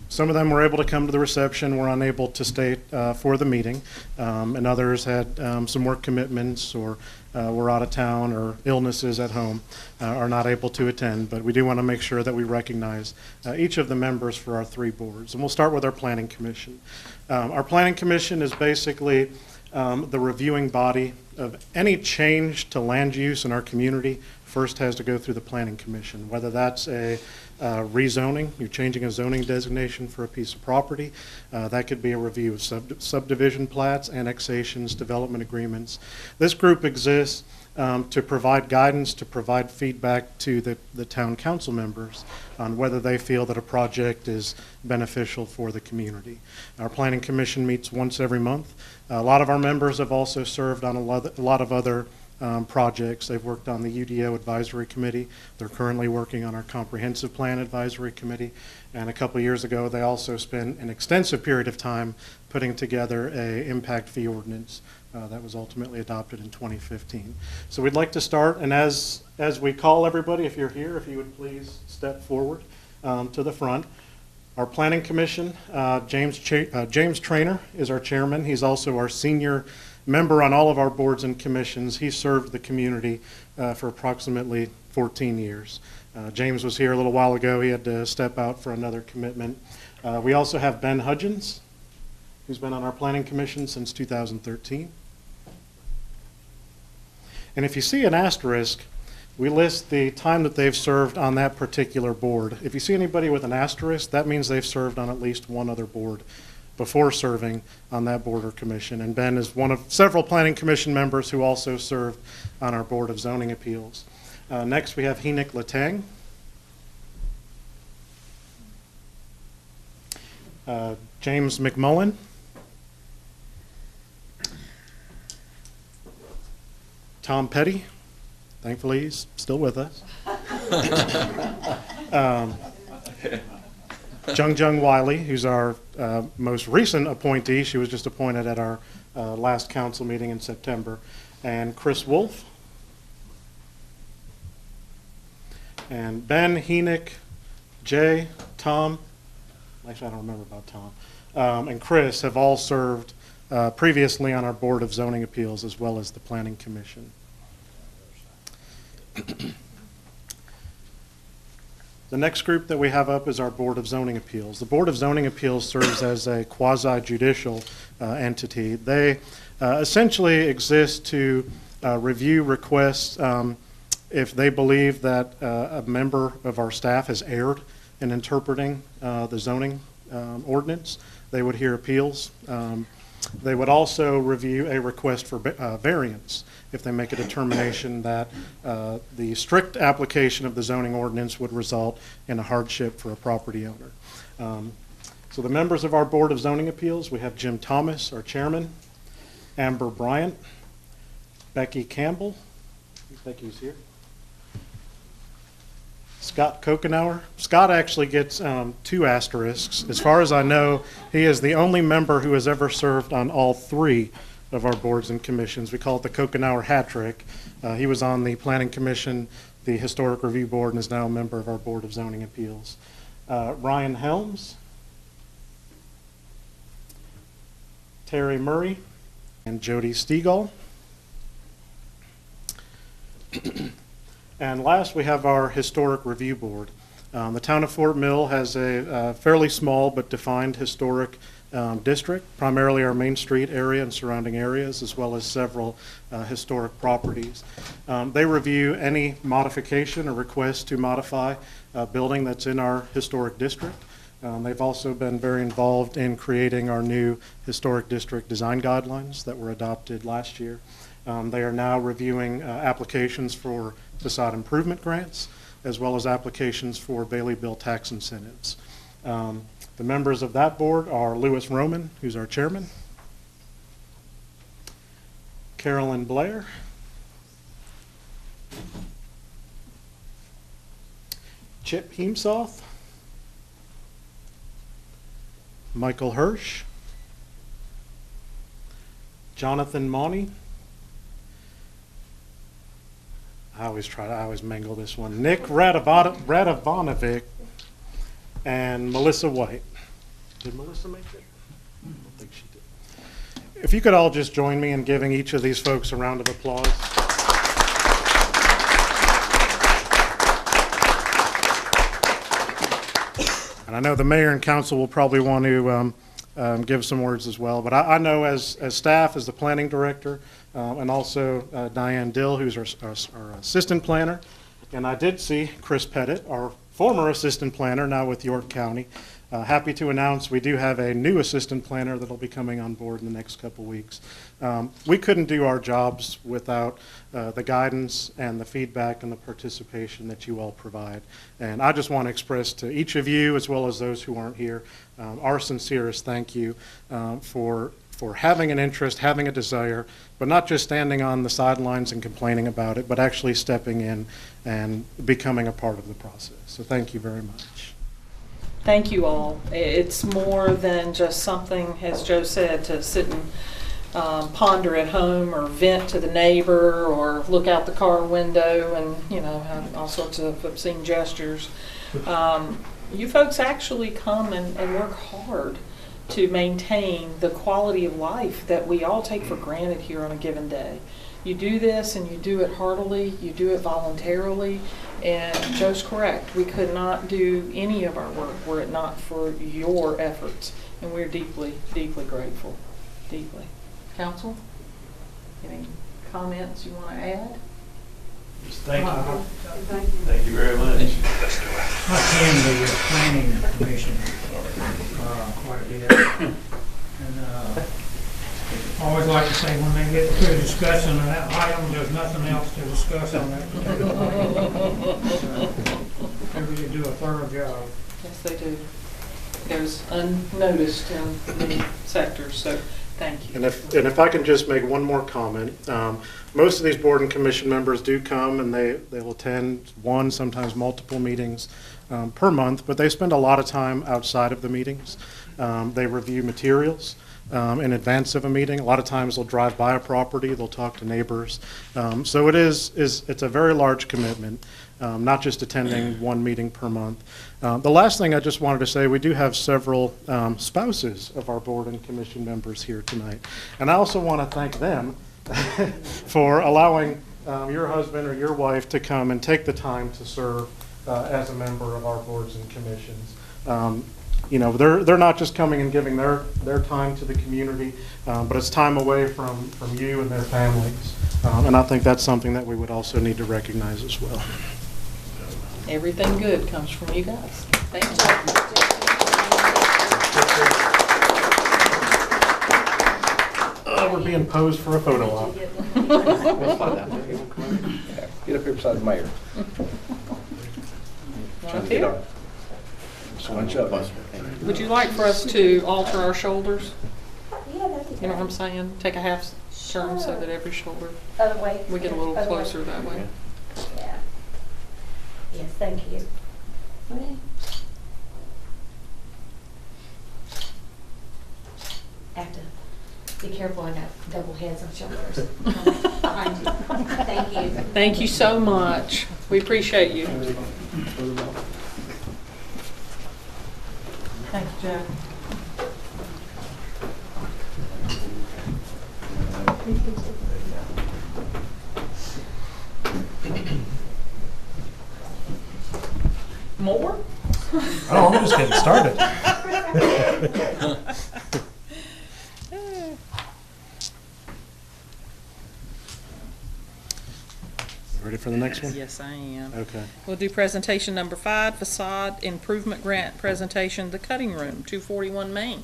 Some of them were able to come to the reception, were unable to stay for the meeting, and others had some work commitments or were out of town or illnesses at home, are not able to attend. But we do want to make sure that we recognize each of the members for our 3 boards. And we'll start with our Planning Commission. Our Planning Commission is basically the reviewing body of any change to land use in our community. First has to go through the Planning Commission, whether that's a rezoning, you're changing a zoning designation for a piece of property. That could be a review of subdivision plats, annexations, development agreements. This group exists to provide guidance, to provide feedback to the town council members on whether they feel that a project is beneficial for the community. Our planning commission meets once every month. A lot of our members have also served on a lot of other projects. They've worked on the UDO Advisory Committee. They're currently working on our Comprehensive Plan Advisory Committee. And a couple of years ago, they also spent an extensive period of time putting together a impact fee ordinance that was ultimately adopted in 2015. So we'd like to start, and as we call everybody, if you're here, if you would please step forward to the front. Our Planning Commission, James Trainer is our chairman. He's also our senior member on all of our boards and commissions. He served the community for approximately 14 years. James was here a little while ago. He had to step out for another commitment. We also have Ben Hudgens, who's been on our Planning Commission since 2013. And if you see an asterisk, we list the time that they've served on that particular board. If you see anybody with an asterisk, that means they've served on at least one other board before serving on that board or commission. And Ben is one of several Planning Commission members who also served on our Board of Zoning Appeals. Next, we have Henoch Latang. James McMullen. Tom Petty. Thankfully, he's still with us. Jung Wiley, who's our most recent appointee. She was just appointed at our last council meeting in September. And Chris Wolf. And Ben, Henoch, Jay, Tom. Actually, I don't remember about Tom. And Chris have all served previously on our Board of Zoning Appeals as well as the Planning Commission. The next group that we have up is our Board of Zoning Appeals. The Board of Zoning Appeals serves as a quasi-judicial entity. They essentially exist to review requests if they believe that a member of our staff has erred in interpreting the zoning ordinance. They would hear appeals. They would also review a request for variance if they make a determination that the strict application of the zoning ordinance would result in a hardship for a property owner. So the members of our Board of Zoning Appeals, we have Jim Thomas, our chairman, Amber Bryant, Becky Campbell, Becky's here, Scott Kokenauer. Scott actually gets 2 asterisks. As far as I know, he is the only member who has ever served on all 3 of our boards and commissions. We call it the Kokenauer hat trick. He was on the Planning Commission, the Historic Review Board, and is now a member of our Board of Zoning Appeals. Ryan Helms, Terry Murray, and Jody Stegall. And last, we have our Historic Review Board. The town of Fort Mill has a fairly small but defined historic district, primarily our Main Street area and surrounding areas, as well as several historic properties. They review any modification or request to modify a building that's in our historic district. They've also been very involved in creating our new historic district design guidelines that were adopted last year. They are now reviewing applications for facade improvement grants, as well as applications for Bailey Bill tax incentives. The members of that board are Louis Roman, who's our chairman, Carolyn Blair, Chip Heemsoth, Michael Hirsch, Jonathan Money. I always mangle this one. Nick Radovanovic and Melissa White. Did Melissa make it? I don't think she did. If you could all just join me in giving each of these folks a round of applause. And I know the mayor and council will probably want to give some words as well. But I know as staff, as the planning director, and also Diane Dill, who's our assistant planner. And I did see Chris Pettit, our former assistant planner, now with York County. Happy to announce we do have a new assistant planner that'll be coming on board in the next couple weeks. We couldn't do our jobs without the guidance and the feedback and the participation that you all provide. And I just want to express to each of you, as well as those who aren't here, our sincerest thank you for having an interest, having a desire, but not just standing on the sidelines and complaining about it, but actually stepping in and becoming a part of the process. So thank you very much. Thank you all. It's more than just something, as Joe said, to sit and ponder at home or vent to the neighbor or look out the car window and, you know, have all sorts of obscene gestures. You folks actually come and work hard to maintain the quality of life that we all take for granted here on a given day. You do this and you do it heartily, you do it voluntarily, and Joe's correct. We could not do any of our work were it not for your efforts, and we're deeply, deeply grateful. Deeply. Council, any comments you want to add? Thank you. Thank you very much. I attend the planning commission quite a bit. And I always like to say when they get to discussion of that item, there's nothing else to discuss on that particular item. So, they really do a thorough job. Yes, they do. Goes unnoticed in many sectors, so thank you. And if I can just make one more comment, most of these board and commission members do come and they'll attend one, sometimes multiple meetings per month, but they spend a lot of time outside of the meetings. They review materials in advance of a meeting. A lot of times they'll drive by a property, they'll talk to neighbors. So it's a very large commitment, not just attending one meeting per month. The last thing I just wanted to say, we do have several spouses of our board and commission members here tonight. And I also want to thank them for allowing your husband or your wife to come and take the time to serve as a member of our boards and commissions. You know, they're not just coming and giving their time to the community, but it's time away from you and their families. And I think that's something that we would also need to recognize as well. Everything good comes from you guys. Thank you. We're being posed for a photo op. Get up here beside the mayor. Right here. Scrunch up. Would you like for us to alter our shoulders? Yeah, that'd be You know what I'm great. saying? Take a half turn so that every shoulder, Other way. we get a little Other way. closer that way. Yeah. Yes, thank you. Have to be careful, I got double heads on shoulders. Behind you. Thank you. Thank you so much. We appreciate you. Thank you, Joe. More? Oh, I'm just getting started. Ready for the next one? Yes, I am. Okay. We'll do presentation number 5, facade improvement grant presentation, the cutting room, 241 Main.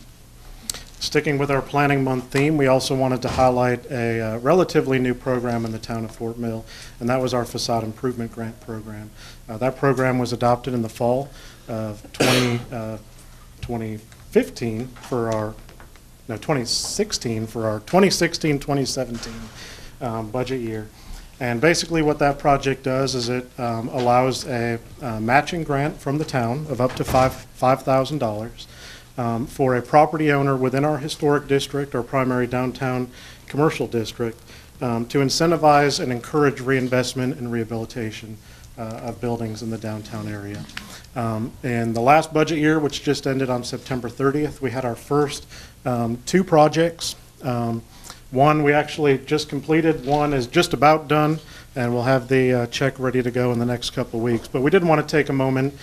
Sticking with our planning month theme, we also wanted to highlight a relatively new program in the town of Fort Mill, and that was our facade improvement grant program. That program was adopted in the fall of 2015 for our, no, 2016 for our 2016-2017 budget year. And basically what that project does is it allows a matching grant from the town of up to $5,000 for a property owner within our historic district or primary downtown commercial district to incentivize and encourage reinvestment and rehabilitation of buildings in the downtown area. In the last budget year, which just ended on September 30th, we had our first 2 projects. One we actually just completed, one is just about done, and we'll have the check ready to go in the next couple of weeks. But we did want to take a moment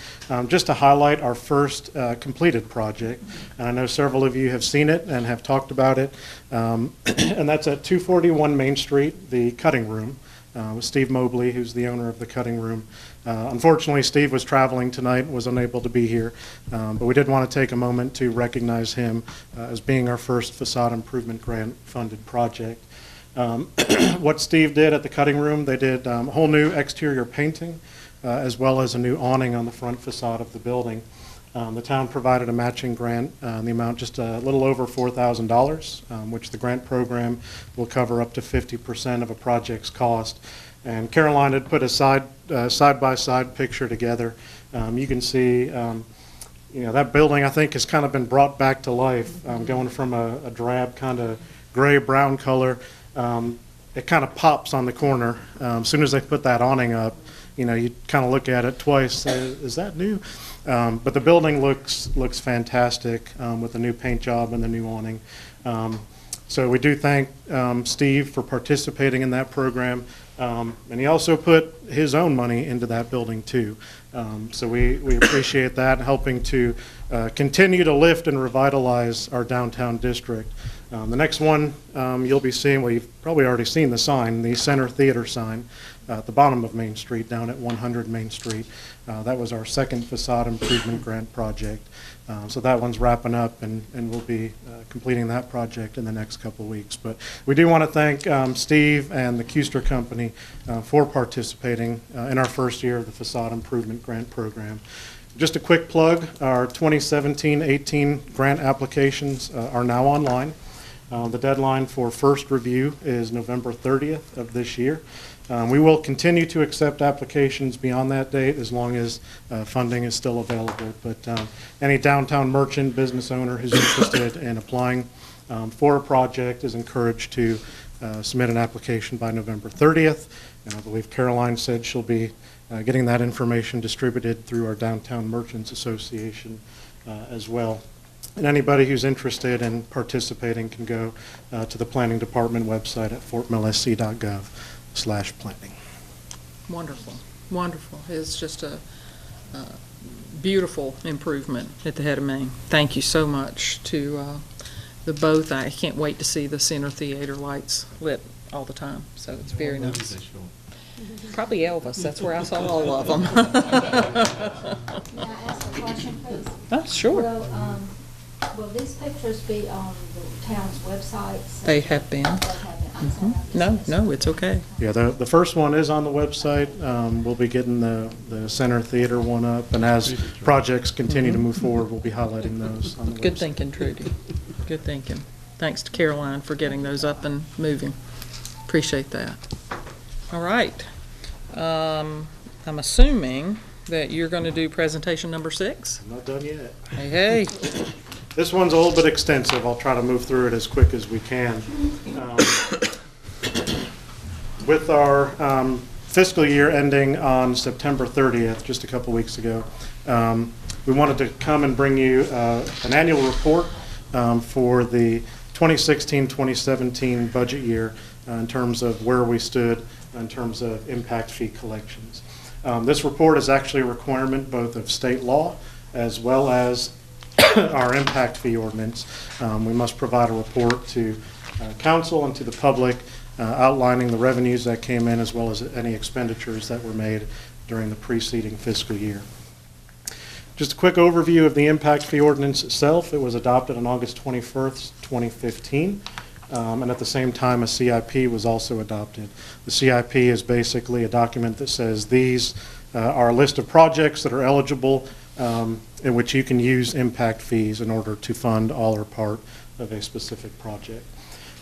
just to highlight our first completed project. And I know several of you have seen it and have talked about it, and that's at 241 Main Street, the cutting room. with Steve Mobley, who's the owner of the cutting room. Unfortunately, Steve was traveling tonight and was unable to be here, but we did want to take a moment to recognize him as being our first facade improvement grant-funded project. What Steve did at the cutting room, they did a whole new exterior painting, as well as a new awning on the front facade of the building. The town provided a matching grant in the amount just a little over $4,000, which the grant program will cover up to 50% of a project's cost. And Caroline had put a side-by-side picture together. You can see, that building, I think, has kind of been brought back to life, going from a drab kind of gray-brown color. It kind of pops on the corner. As soon as they put that awning up, you kind of look at it twice, say, is that new? But the building looks fantastic with the new paint job and the new awning. So we do thank Steve for participating in that program. And he also put his own money into that building too. So we appreciate that, helping to continue to lift and revitalize our downtown district. The next one you'll be seeing, well, you've probably already seen the sign, the Center Theater sign at the bottom of Main Street, down at 100 Main Street. That was our second facade improvement grant project. So that one's wrapping up, and we'll be completing that project in the next couple of weeks. But we do want to thank Steve and the Kuster Company for participating in our first year of the facade improvement grant program. Just a quick plug, our 2017-18 grant applications are now online. The deadline for first review is November 30th of this year. We will continue to accept applications beyond that date as long as funding is still available. But any downtown merchant, business owner who's interested in applying for a project is encouraged to submit an application by November 30th. And I believe Caroline said she'll be getting that information distributed through our Downtown Merchants Association as well. And anybody who's interested in participating can go to the Planning Department website at fortmillsc.gov/planning. Wonderful, wonderful. It's just a beautiful improvement at the head of Main. Thank you so much to the both. I can't wait to see the Center Theater lights lit all the time, so it's very nice. Probably Elvis, that's where I saw all of them. May I ask a question, please? Oh, sure. Will these pictures be on the town's website? They have been. No, it's okay. Yeah, the first one is on the website. We'll be getting the Center Theater one up, and as projects continue to move forward, we'll be highlighting those on the website. Good thinking, Trudy. Good thinking. Thanks to Caroline for getting those up and moving. Appreciate that. All right. I'm assuming that you're going to do presentation number 6? I'm not done yet. Hey. This one's a little bit extensive. I'll try to move through it as quick as we can. With our fiscal year ending on September 30th, just a couple weeks ago, we wanted to come and bring you an annual report for the 2016-2017 budget year in terms of where we stood in terms of impact fee collections. This report is actually a requirement both of state law as well as our impact fee ordinance. We must provide a report to council and to the public outlining the revenues that came in as well as any expenditures that were made during the preceding fiscal year. Just a quick overview of the impact fee ordinance itself. It was adopted on August 21st, 2015. And at the same time, a CIP was also adopted. The CIP is basically a document that says these are a list of projects that are eligible in which you can use impact fees in order to fund all or part of a specific project.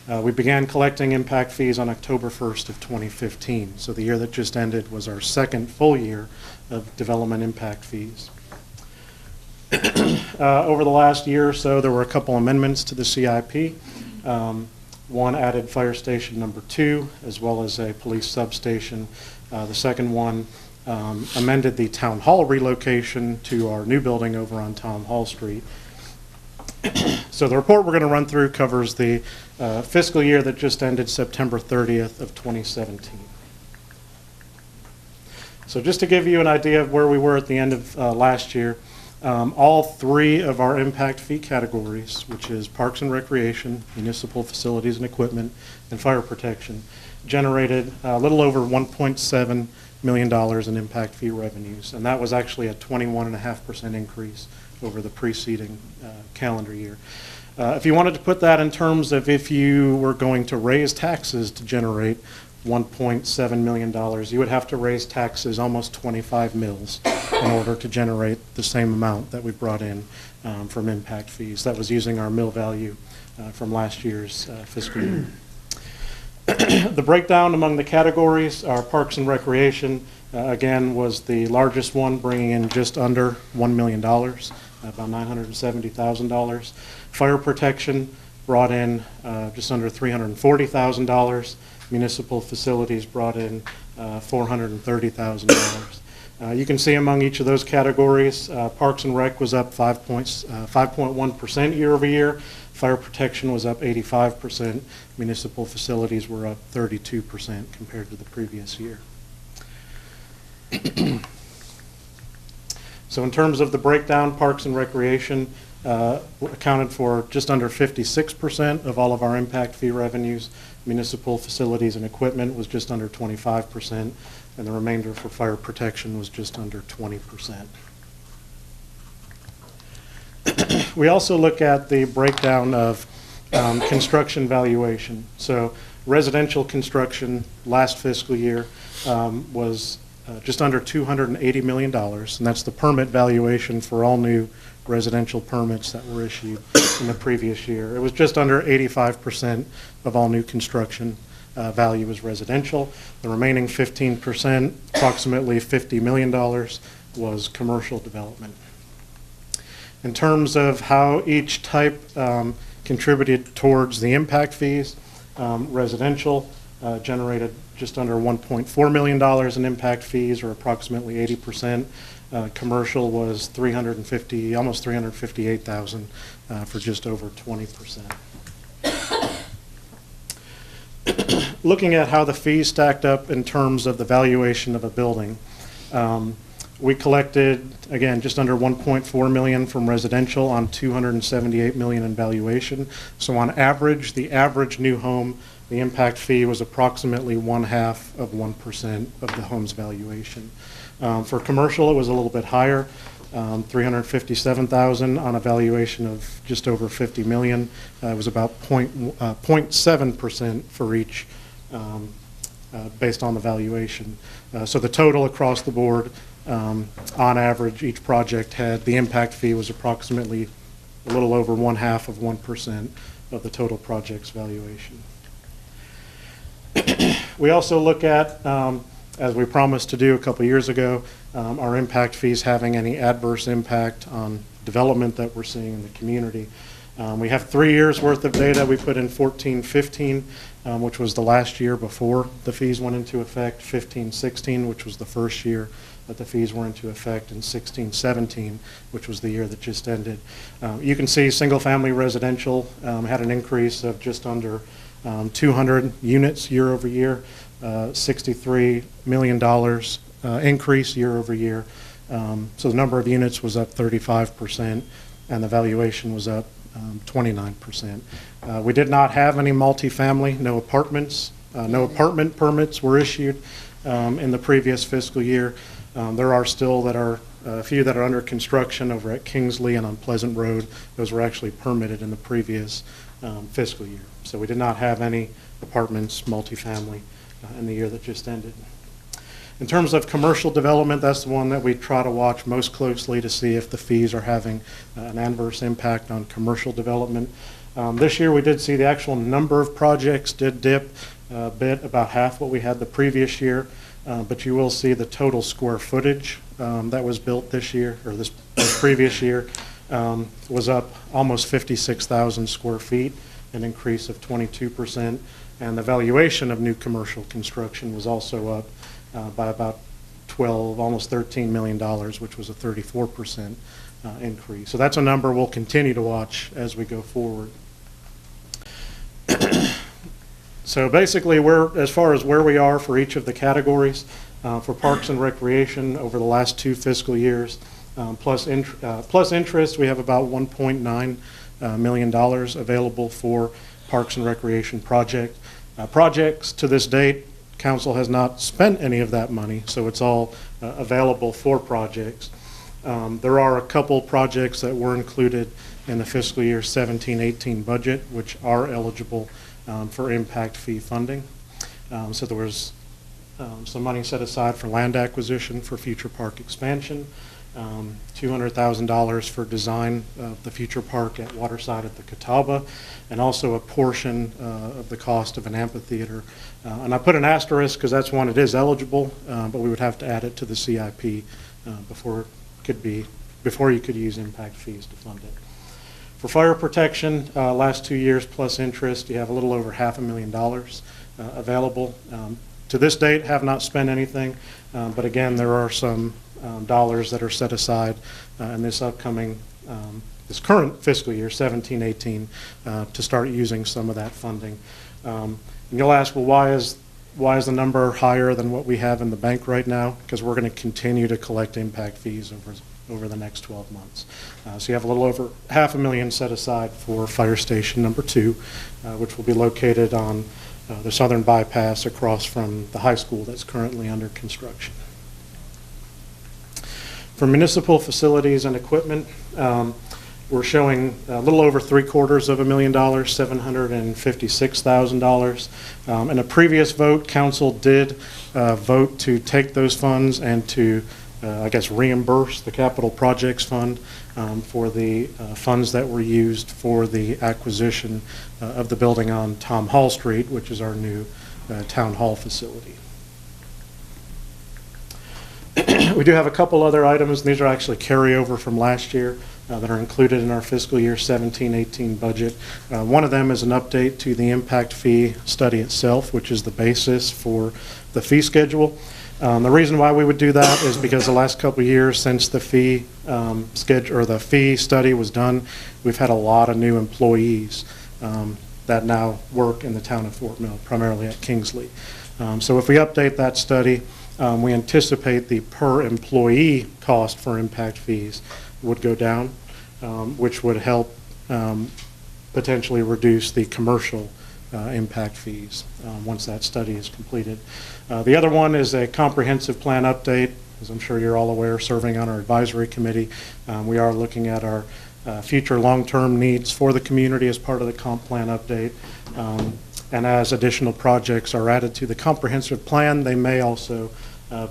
We began collecting impact fees on October 1st of 2015. So the year that just ended was our second full year of development impact fees. Over the last year or so, there were a couple amendments to the CIP. One added fire station number 2, as well as a police substation. The second one amended the town hall relocation to our new building over on Town Hall Street. So the report we're going to run through covers the fiscal year that just ended September 30th of 2017. So just to give you an idea of where we were at the end of last year, all 3 of our impact fee categories, which is parks and recreation, municipal facilities and equipment, and fire protection, generated a little over $1.7 million in impact fee revenues, and that was actually a 21.5% increase over the preceding calendar year. If you wanted to put that in terms of if you were going to raise taxes to generate $1.7 million, you would have to raise taxes almost 25 mills in order to generate the same amount that we brought in from impact fees. That was using our mill value from last year's fiscal year. The breakdown among the categories, our Parks and Recreation, again, was the largest one, bringing in just under $1 million, about $970,000. Fire Protection brought in just under $340,000. Municipal Facilities brought in $430,000. You can see among each of those categories, Parks and Rec was up 5.1% year over year. Fire Protection was up 85%. Municipal Facilities were up 32% compared to the previous year. So in terms of the breakdown, Parks and Recreation accounted for just under 56% of all of our impact fee revenues. Municipal Facilities and Equipment was just under 25%, and the remainder for Fire Protection was just under 20%. We also look at the breakdown of construction valuation. So residential construction last fiscal year was just under $280 million, and that's the permit valuation for all new residential permits that were issued in the previous year. It was just under 85% of all new construction value was residential. The remaining 15%, approximately $50 million, was commercial development. In terms of how each type contributed towards the impact fees, residential generated just under $1.4 million in impact fees, or approximately 80%. Commercial was almost $358,000 for just over 20%. Looking at how the fees stacked up in terms of the valuation of a building, we collected, again, just under $1.4 million from residential on $278 million in valuation. So on average, the average new home, the impact fee was approximately 0.5% of the home's valuation. For commercial, it was a little bit higher, $357,000 on a valuation of just over $50 million. It was about 0.7% for each based on the valuation. So the total across the board, on average, each project had, the impact fee was approximately a little over 0.5% of the total project's valuation. We also look at, as we promised to do a couple years ago, our impact fees having any adverse impact on development that we're seeing in the community. We have 3 years worth of data. We put in 14-15, which was the last year before the fees went into effect, 15-16, which was the first year that the fees were into effect, and 16-17, which was the year that just ended. You can see single-family residential had an increase of just under 200 units year over year, $63 million increase year over year. So the number of units was up 35%, and the valuation was up 29%. We did not have any multifamily, no apartments, no apartment permits were issued in the previous fiscal year. There are still a few that are under construction over at Kingsley and on Pleasant Road. Those were actually permitted in the previous fiscal year. So we did not have any apartments, multifamily in the year that just ended. In terms of commercial development, that's the one that we try to watch most closely to see if the fees are having an adverse impact on commercial development. This year we did see the actual number of projects did dip a bit, about half what we had the previous year, but you will see the total square footage that was built this year, or this previous year, was up almost 56,000 square feet, an increase of 22%, and the valuation of new commercial construction was also up by about almost $13 million, which was a 34% increase. So that's a number we'll continue to watch as we go forward. So basically, as far as where we are for each of the categories, for Parks and Recreation over the last 2 fiscal years, plus interest, we have about $1.9 million available for Parks and Recreation project. projects. To this date, council has not spent any of that money, so it's all available for projects. There are a couple projects that were included in the fiscal year 17-18 budget, which are eligible for impact fee funding. So there was some money set aside for land acquisition for future park expansion, $200,000 for design of the future park at Waterside at the Catawba, and also a portion of the cost of an amphitheater. And I put an asterisk because that's one it is eligible, but we would have to add it to the CIP before you could use impact fees to fund it. For fire protection, last 2 years plus interest, you have a little over $500,000 available. To this date, have not spent anything, but again, there are some dollars that are set aside in this upcoming, this current fiscal year, 17-18, to start using some of that funding. And you'll ask, well, why is the number higher than what we have in the bank right now? Because we're going to continue to collect impact fees over the next 12 months. So you have a little over $500,000 set aside for Fire Station number 2, which will be located on the southern bypass across from the high school that's currently under construction. For municipal facilities and equipment, we're showing a little over $750,000, $756,000. In a previous vote, council did vote to take those funds and to reimburse the capital projects fund for the funds that were used for the acquisition of the building on Tom Hall Street, which is our new town hall facility. We do have a couple other items, and these are actually carryover from last year that are included in our fiscal year 17-18 budget. One of them is an update to the impact fee study itself, which is the basis for the fee schedule. The reason why we would do that is because the last couple of years since the fee schedule or the fee study was done, we've had a lot of new employees that now work in the town of Fort Mill, primarily at Kingsley. So if we update that study, we anticipate the per employee cost for impact fees would go down, which would help potentially reduce the commercial impact fees once that study is completed. The other one is a comprehensive plan update. As I'm sure you're all aware, serving on our advisory committee, we are looking at our future long-term needs for the community as part of the comp plan update. And as additional projects are added to the comprehensive plan, they may also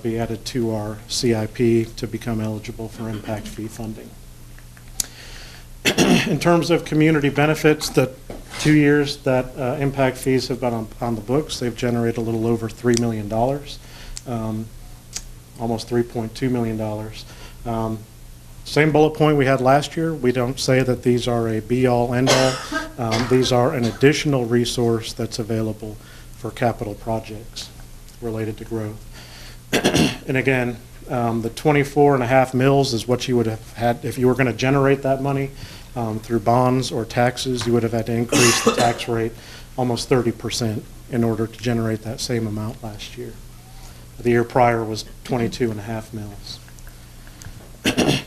be added to our CIP to become eligible for impact fee funding. In terms of community benefits, the 2 years that impact fees have been on the books, they've generated a little over $3 million, almost $3.2 million. Same bullet point we had last year. We don't say that these are a be-all, end-all. These are an additional resource that's available for capital projects related to growth. And again, the 24.5 mils is what you would have had if you were going to generate that money through bonds or taxes. You would have had to increase the tax rate almost 30% in order to generate that same amount last year. The year prior was 22.5 mils.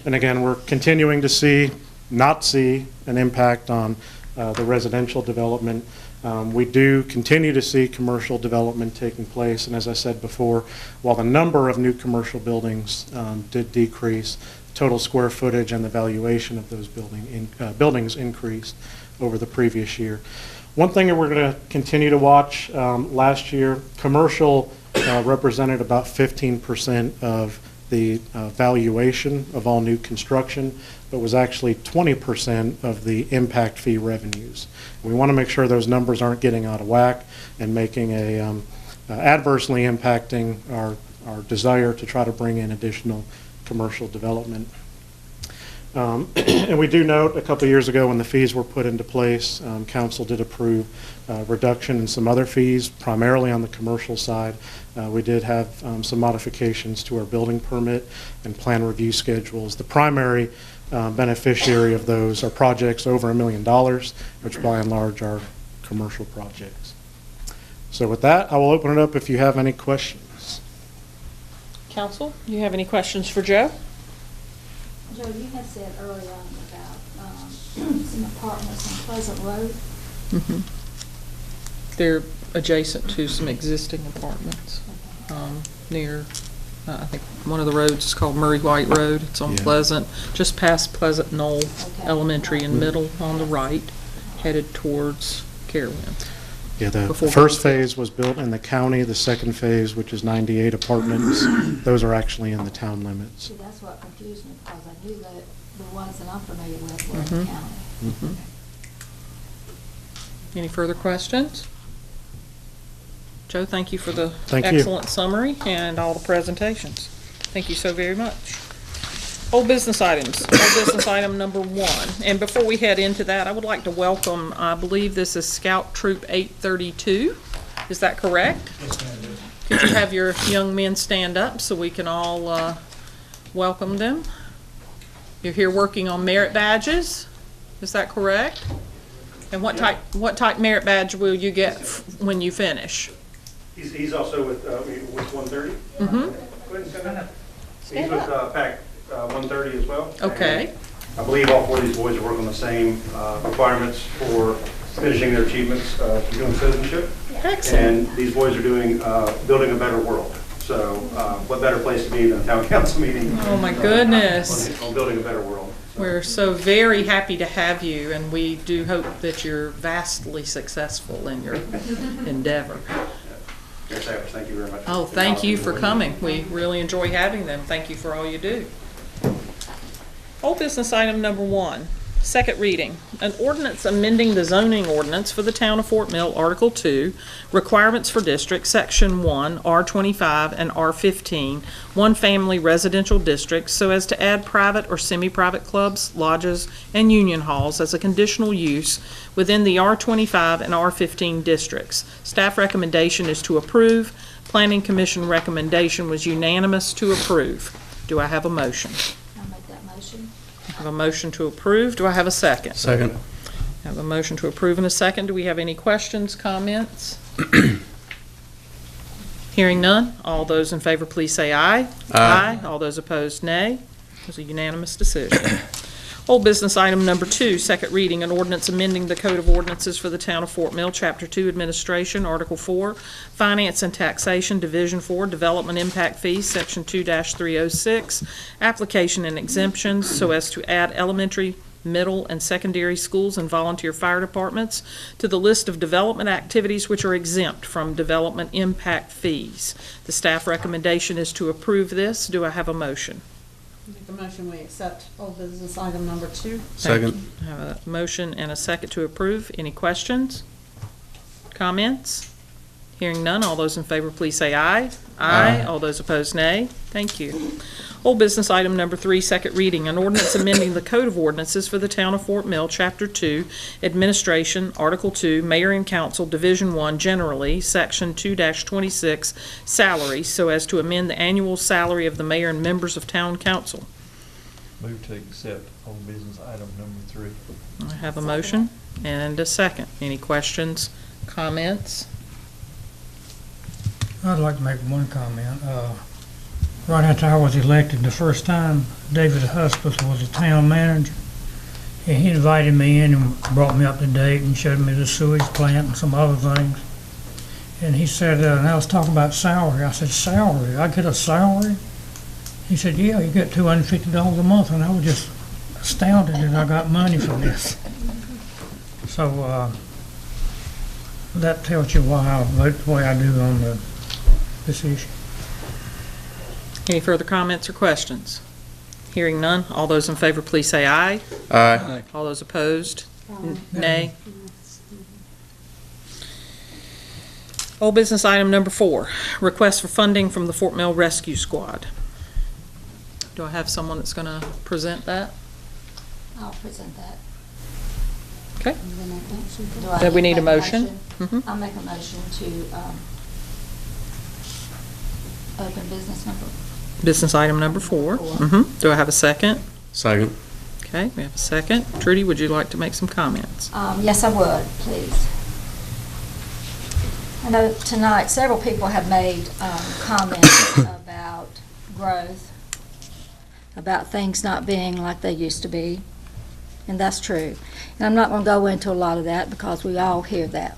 And again, we're continuing to not see an impact on the residential development. We do continue to see commercial development taking place, and as I said before, while the number of new commercial buildings did decrease, total square footage and the valuation of those buildings increased over the previous year. One thing that we're going to continue to watch, last year, commercial represented about 15% of the valuation of all new construction, but was actually 20% of the impact fee revenues. We want to make sure those numbers aren't getting out of whack and making adversely impacting our desire to try to bring in additional commercial development. And we do note a couple of years ago when the fees were put into place, council did approve reduction in some other fees, primarily on the commercial side. We did have some modifications to our building permit and plan review schedules. The primary beneficiary of those are projects over $1 million, which by and large are commercial projects. So with that, I will open it up if you have any questions. Council, you have any questions for Joe? Joe, you had said early on about some apartments on Pleasant Road. Mm-hmm. They're adjacent to some existing apartments near, I think one of the roads is called Murray White Road. It's on Yeah. Pleasant, just past Pleasant Knoll Okay. Elementary and Middle on the right, headed towards Carolyn. Yeah, the Before- first phase was built in the county, the second phase, which is 98 apartments, those are actually in the town limits. See, that's what confused me, because I knew that the ones that I'm familiar with were in Mhm. the county. Any further questions? Joe, thank you for the Thank you. excellent summary and all the presentations. Thank you so very much. Old business items. Old business item number 1. And before we head into that, I would like to welcome, I believe this is Scout Troop 832. Is that correct? Could you have your young men stand up so we can all welcome them? You're here working on merit badges, is that correct? And what type merit badge will you get when you finish? He's also with 130. Mm-hmm. Go ahead and stand up. He's with PAC 130 as well. Okay. And I believe all 4 of these boys are working on the same requirements for finishing their achievements for doing citizenship. Excellent. And these boys are doing building a better world. So what better place to be than a town council meeting? Oh, my goodness. On building a better world. So, We're so very happy to have you, and we do hope that you're vastly successful in your endeavor. Mayor Savage, thank you very much. Oh, thank you for coming. We really enjoy having them. Thank you for all you do. Old business item number 1, second reading. An ordinance amending the zoning ordinance for the town of Fort Mill, Article 2, Requirements for Districts, Section 1, R25 and R15, one-family residential districts, so as to add private or semi-private clubs, lodges, and union halls as a conditional use within the R25 and R15 districts. Staff recommendation is to approve. Planning Commission recommendation was unanimous to approve. Do I have a motion? I'll make that motion. I have a motion to approve. Do I have a second? Second. I have a motion to approve and a second. Do we have any questions, comments? Hearing none. All those in favor, please say aye. Aye. All those opposed, nay. It was a unanimous decision. Old business item number 2, second reading, an ordinance amending the Code of Ordinances for the Town of Fort Mill, Chapter 2, Administration, Article 4, Finance and Taxation, Division 4, Development Impact Fees, Section 2-306, Application and Exemptions, so as to add elementary, middle, and secondary schools and volunteer fire departments to the list of development activities which are exempt from development impact fees. The staff recommendation is to approve this. Do I have a motion? Make a motion, we accept old business item number 2. Second. I have a motion and a second to approve. Any questions? Comments? Hearing none, all those in favor, please say aye. Aye. All those opposed, nay. Thank you. Old business item number 3, second reading, an ordinance amending the Code of Ordinances for the Town of Fort Mill, Chapter 2, Administration, Article 2, Mayor and Council, Division 1, Generally, Section 2-26, Salary, so as to amend the annual salary of the mayor and members of town council. Move to accept old business item number 3. I have a motion and a second. Any questions, comments? I'd like to make one comment. Right after I was elected the first time, David Huspeth was the town manager. And he invited me in and brought me up to date and showed me the sewage plant and some other things. And he said, and I was talking about salary. I said, salary? I get a salary? He said, yeah, you get $250 a month. And I was just astounded that I got money for this. So that tells you why I vote the way I do on this issue. Any further comments or questions? Hearing none, all those in favor, please say aye. Aye. All those opposed, nay. Old business item number 4, request for funding from the Fort Mill Rescue Squad. Do I have someone that's going to present that? I'll present that. Okay. Do I Do we need a make motion? Mhm. I'll make a motion to open business number. Business item number 4. Do I have a second? Second. Okay, we have a second. Trudy, would you like to make some comments? Yes, I would, please. I know tonight several people have made comments about growth, about things not being like they used to be, and that's true. And I'm not going to go into a lot of that because we all hear that.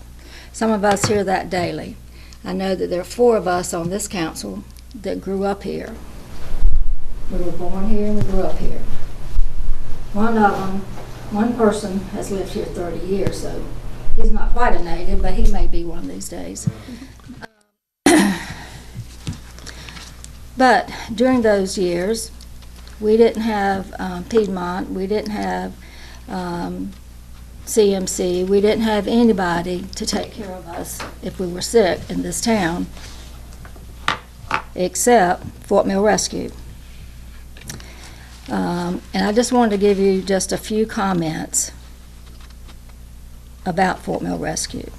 Some of us hear that daily. I know that there are 4 of us on this council that grew up here. We were born here and we grew up here. One person has lived here 30 years, so he's not quite a native, but he may be one of these days. But during those years, we didn't have Piedmont, we didn't have CMC, we didn't have anybody to take care of us if we were sick in this town, except Fort Mill Rescue. And I just wanted to give you just a few comments about Fort Mill Rescue.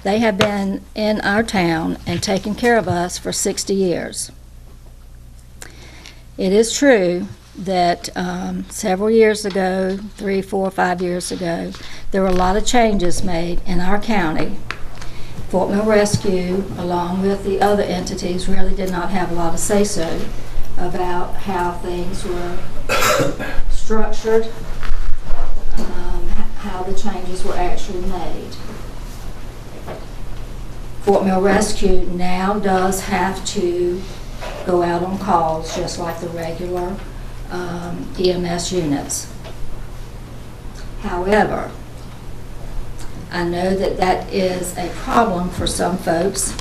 They have been in our town and taken care of us for 60 years. It is true that several years ago, 3, 4, 5 years ago, there were a lot of changes made in our county. Fort Mill Rescue, along with the other entities, really did not have a lot of say-so about how things were structured, how the changes were actually made. Fort Mill Rescue now does have to go out on calls just like the regular EMS units. However, I know that that is a problem for some folks.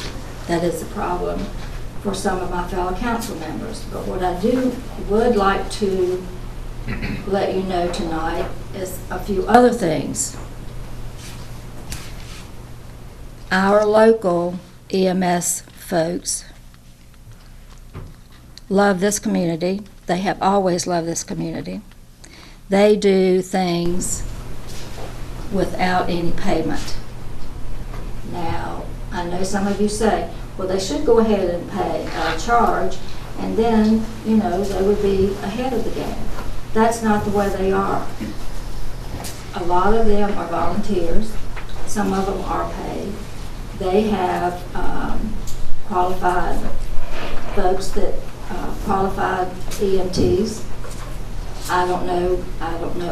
That is a problem for some of my fellow council members. But what I would like to let you know tonight is a few other things. Our local EMS folks love this community. They have always loved this community. They do things without any payment. Now, I know some of you say, well, they should go ahead and pay a charge, and then, you know, they would be ahead of the game. That's not the way they are. A lot of them are volunteers. Some of them are paid. They have qualified folks that qualified EMTs. I don't know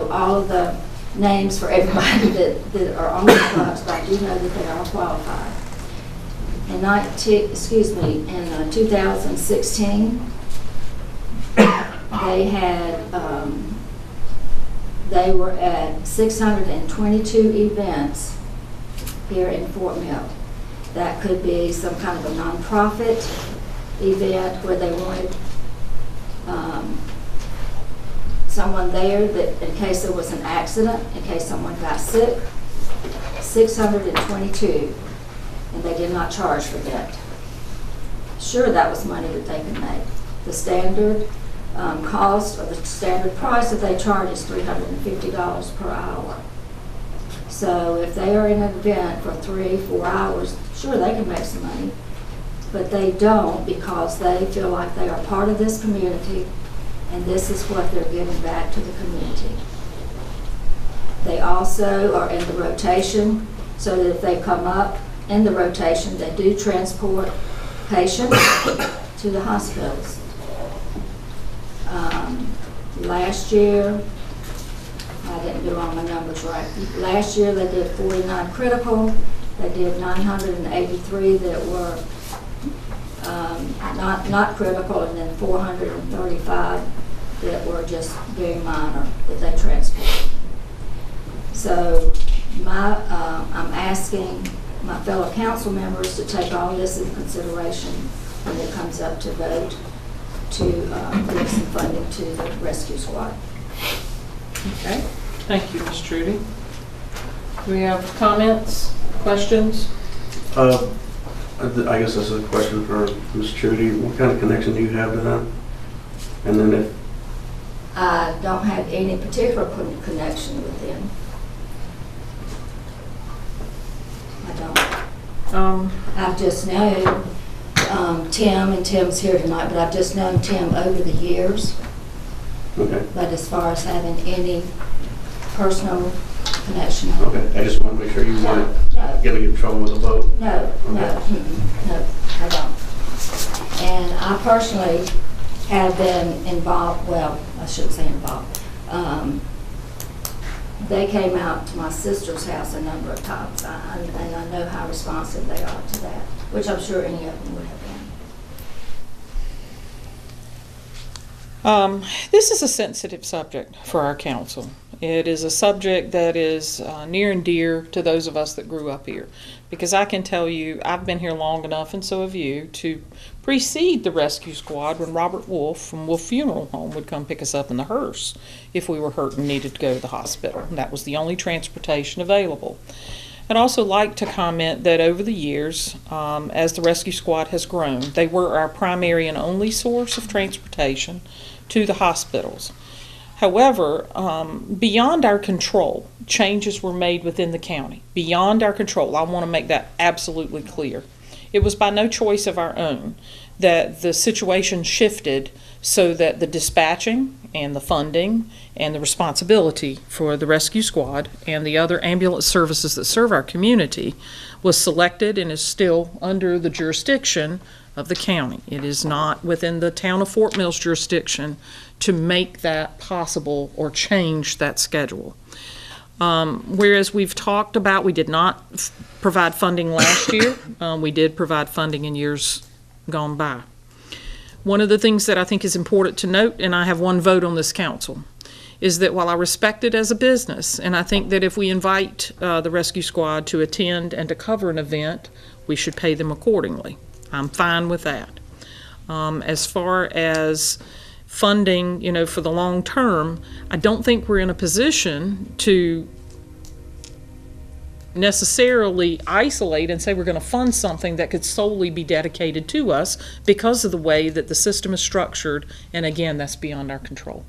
all of the names for everybody that are on the clubs, but I do know that they are qualified. In 2016, they were at 622 events here in Fort Mill. That could be some kind of a nonprofit event where they wanted someone there that in case there was an accident, in case someone got sick. 622, and they did not charge for that. Sure, that was money that they could make. The standard cost or the standard price that they charge is $350 per hour. So if they are in an event for 3-4 hours, sure, they can make some money, but they don't because they feel like they are part of this community and this is what they're giving back to the community. They also are in the rotation so that if they come up in the rotation, they do transport patients to the hospitals. Last year, I didn't do all my numbers right. Last year they did 49 critical. They did 983 that were not critical, and then 435 that were just very minor that they transported. So I'm asking my fellow council members to take all this into consideration when it comes up to vote to give some funding to the rescue squad. Okay, thank you, Ms. Trudy. Do we have comments, questions? I guess this is a question for Ms. Trudy. What kind of connection do you have to them? And then if I don't have any particular connection with them. I don't. I've just known Tim, and Tim's here tonight, but I've just known Tim over the years. Okay. But as far as having any personal connection. Okay, I just want to make sure you weren't going to get in trouble with the vote. No, no, I don't. And I personally have been involved, well, I shouldn't say involved. they came out to my sister's house a number of times, and I know how responsive they are to that, which I'm sure any of them would have been. This is a sensitive subject for our council. It is a subject that is near and dear to those of us that grew up here. Because I can tell you, I've been here long enough, and so have you, to precede the rescue squad when Robert Wolf from Wolf Funeral Home would come pick us up in the hearse if we were hurt and needed to go to the hospital. And that was the only transportation available. I'd also like to comment that over the years, as the rescue squad has grown, they were our primary and only source of transportation to the hospitals. However, beyond our control, changes were made within the county. Beyond our control, I want to make that absolutely clear. It was by no choice of our own that the situation shifted so that the dispatching and the funding and the responsibility for the rescue squad and the other ambulance services that serve our community was selected and is still under the jurisdiction of the county. It is not within the town of Fort Mill's jurisdiction to make that possible or change that schedule. Whereas we've talked about, we did not provide funding last year. We did provide funding in years gone by. One of the things that I think is important to note, and I have one vote on this council, is that while I respect it as a business, and I think that if we invite the rescue squad to attend and to cover an event, we should pay them accordingly. I'm fine with that. As far as funding, for the long term, I don't think we're in a position to necessarily isolate and say we're going to fund something that could solely be dedicated to us because of the way that the system is structured, and again, that's beyond our control.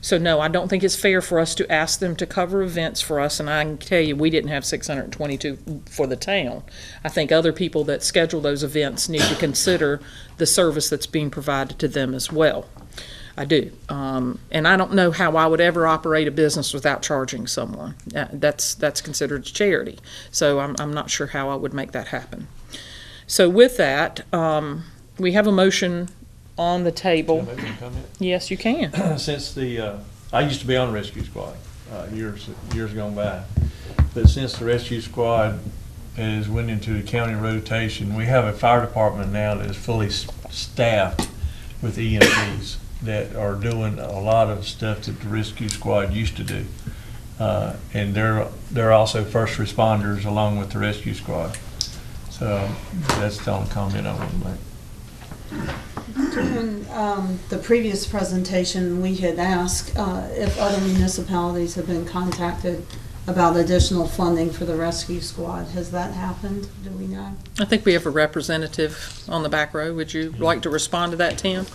So no, I don't think it's fair for us to ask them to cover events for us, and I can tell you we didn't have 622 for the town. I think other people that schedule those events need to consider the service that's being provided to them as well. I do. And I don't know how I would ever operate a business without charging someone. That's considered charity. So I'm not sure how I would make that happen. So with that, we have a motion on the table. Can I make one comment? Yes, you can. Since I used to be on the rescue squad years gone by, but since the rescue squad has went into the county rotation, we have a fire department now that is fully staffed with EMTs that are doing a lot of stuff that the rescue squad used to do, and they're also first responders along with the rescue squad. So that's the only comment I want to make. During the previous presentation, we had asked if other municipalities have been contacted about additional funding for the rescue squad. Has that happened? Do we know? I think we have a representative on the back row. Would you like to respond to that, Tim?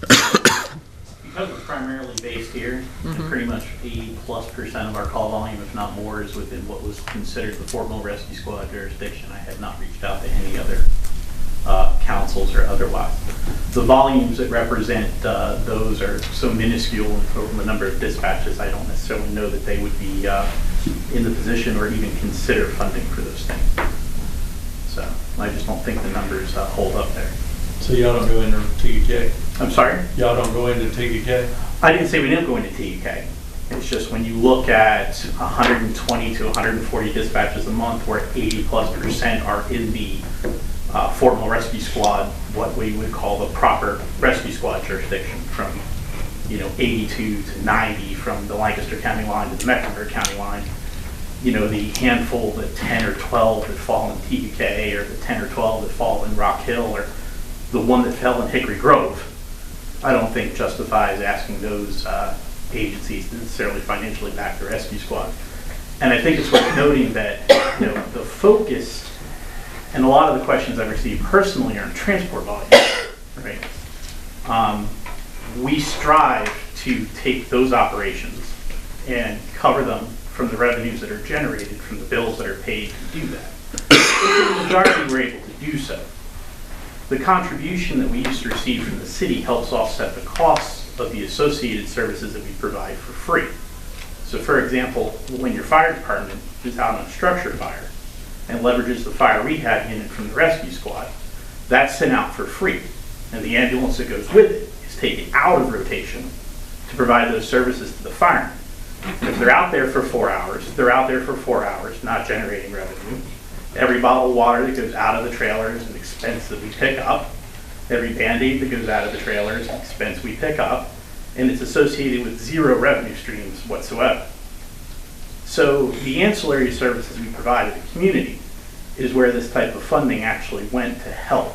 Because we're primarily based here, and pretty much 80+% of our call volume, if not more, is within what was considered the Fort Mill Rescue Squad jurisdiction. I have not reached out to any other councils or otherwise. The volumes that represent those are so minuscule from the number of dispatches, I don't necessarily know that they would be in the position or even consider funding for those things. So I just don't think the numbers hold up there. So y'all don't go into TEK? I'm sorry? Y'all don't go into TEK? I didn't say we didn't go into TEK. It's just when you look at 120 to 140 dispatches a month, where 80+% are in the Fort Mill Rescue Squad, what we would call the proper rescue squad jurisdiction, from 82 to 90 from the Lancaster County line to the Mecklenburg County line. The handful, the 10 or 12 that fall in TEK, or the 10 or 12 that fall in Rock Hill, or the one that fell in Hickory Grove, I don't think justifies asking those agencies to necessarily financially back the rescue squad. And I think it's worth noting that the focus and a lot of the questions I've received personally are on transport volume, right? We strive to take those operations and cover them from the revenues that are generated from the bills that are paid to do that. If the majority were able to do so, the contribution that we used to receive from the city helps offset the costs of the associated services that we provide for free. So for example, when your fire department is out on a structure fire and leverages the fire rehab unit from the rescue squad, that's sent out for free. And the ambulance that goes with it is taken out of rotation to provide those services to the firemen. If they're out there for 4 hours, they're out there for 4 hours, not generating revenue. Every bottle of water that goes out of the trailer is an expense that we pick up. Every Band-Aid that goes out of the trailer is an expense we pick up, and it's associated with 0 revenue streams whatsoever. So the ancillary services we provide to the community is where this type of funding actually went to help.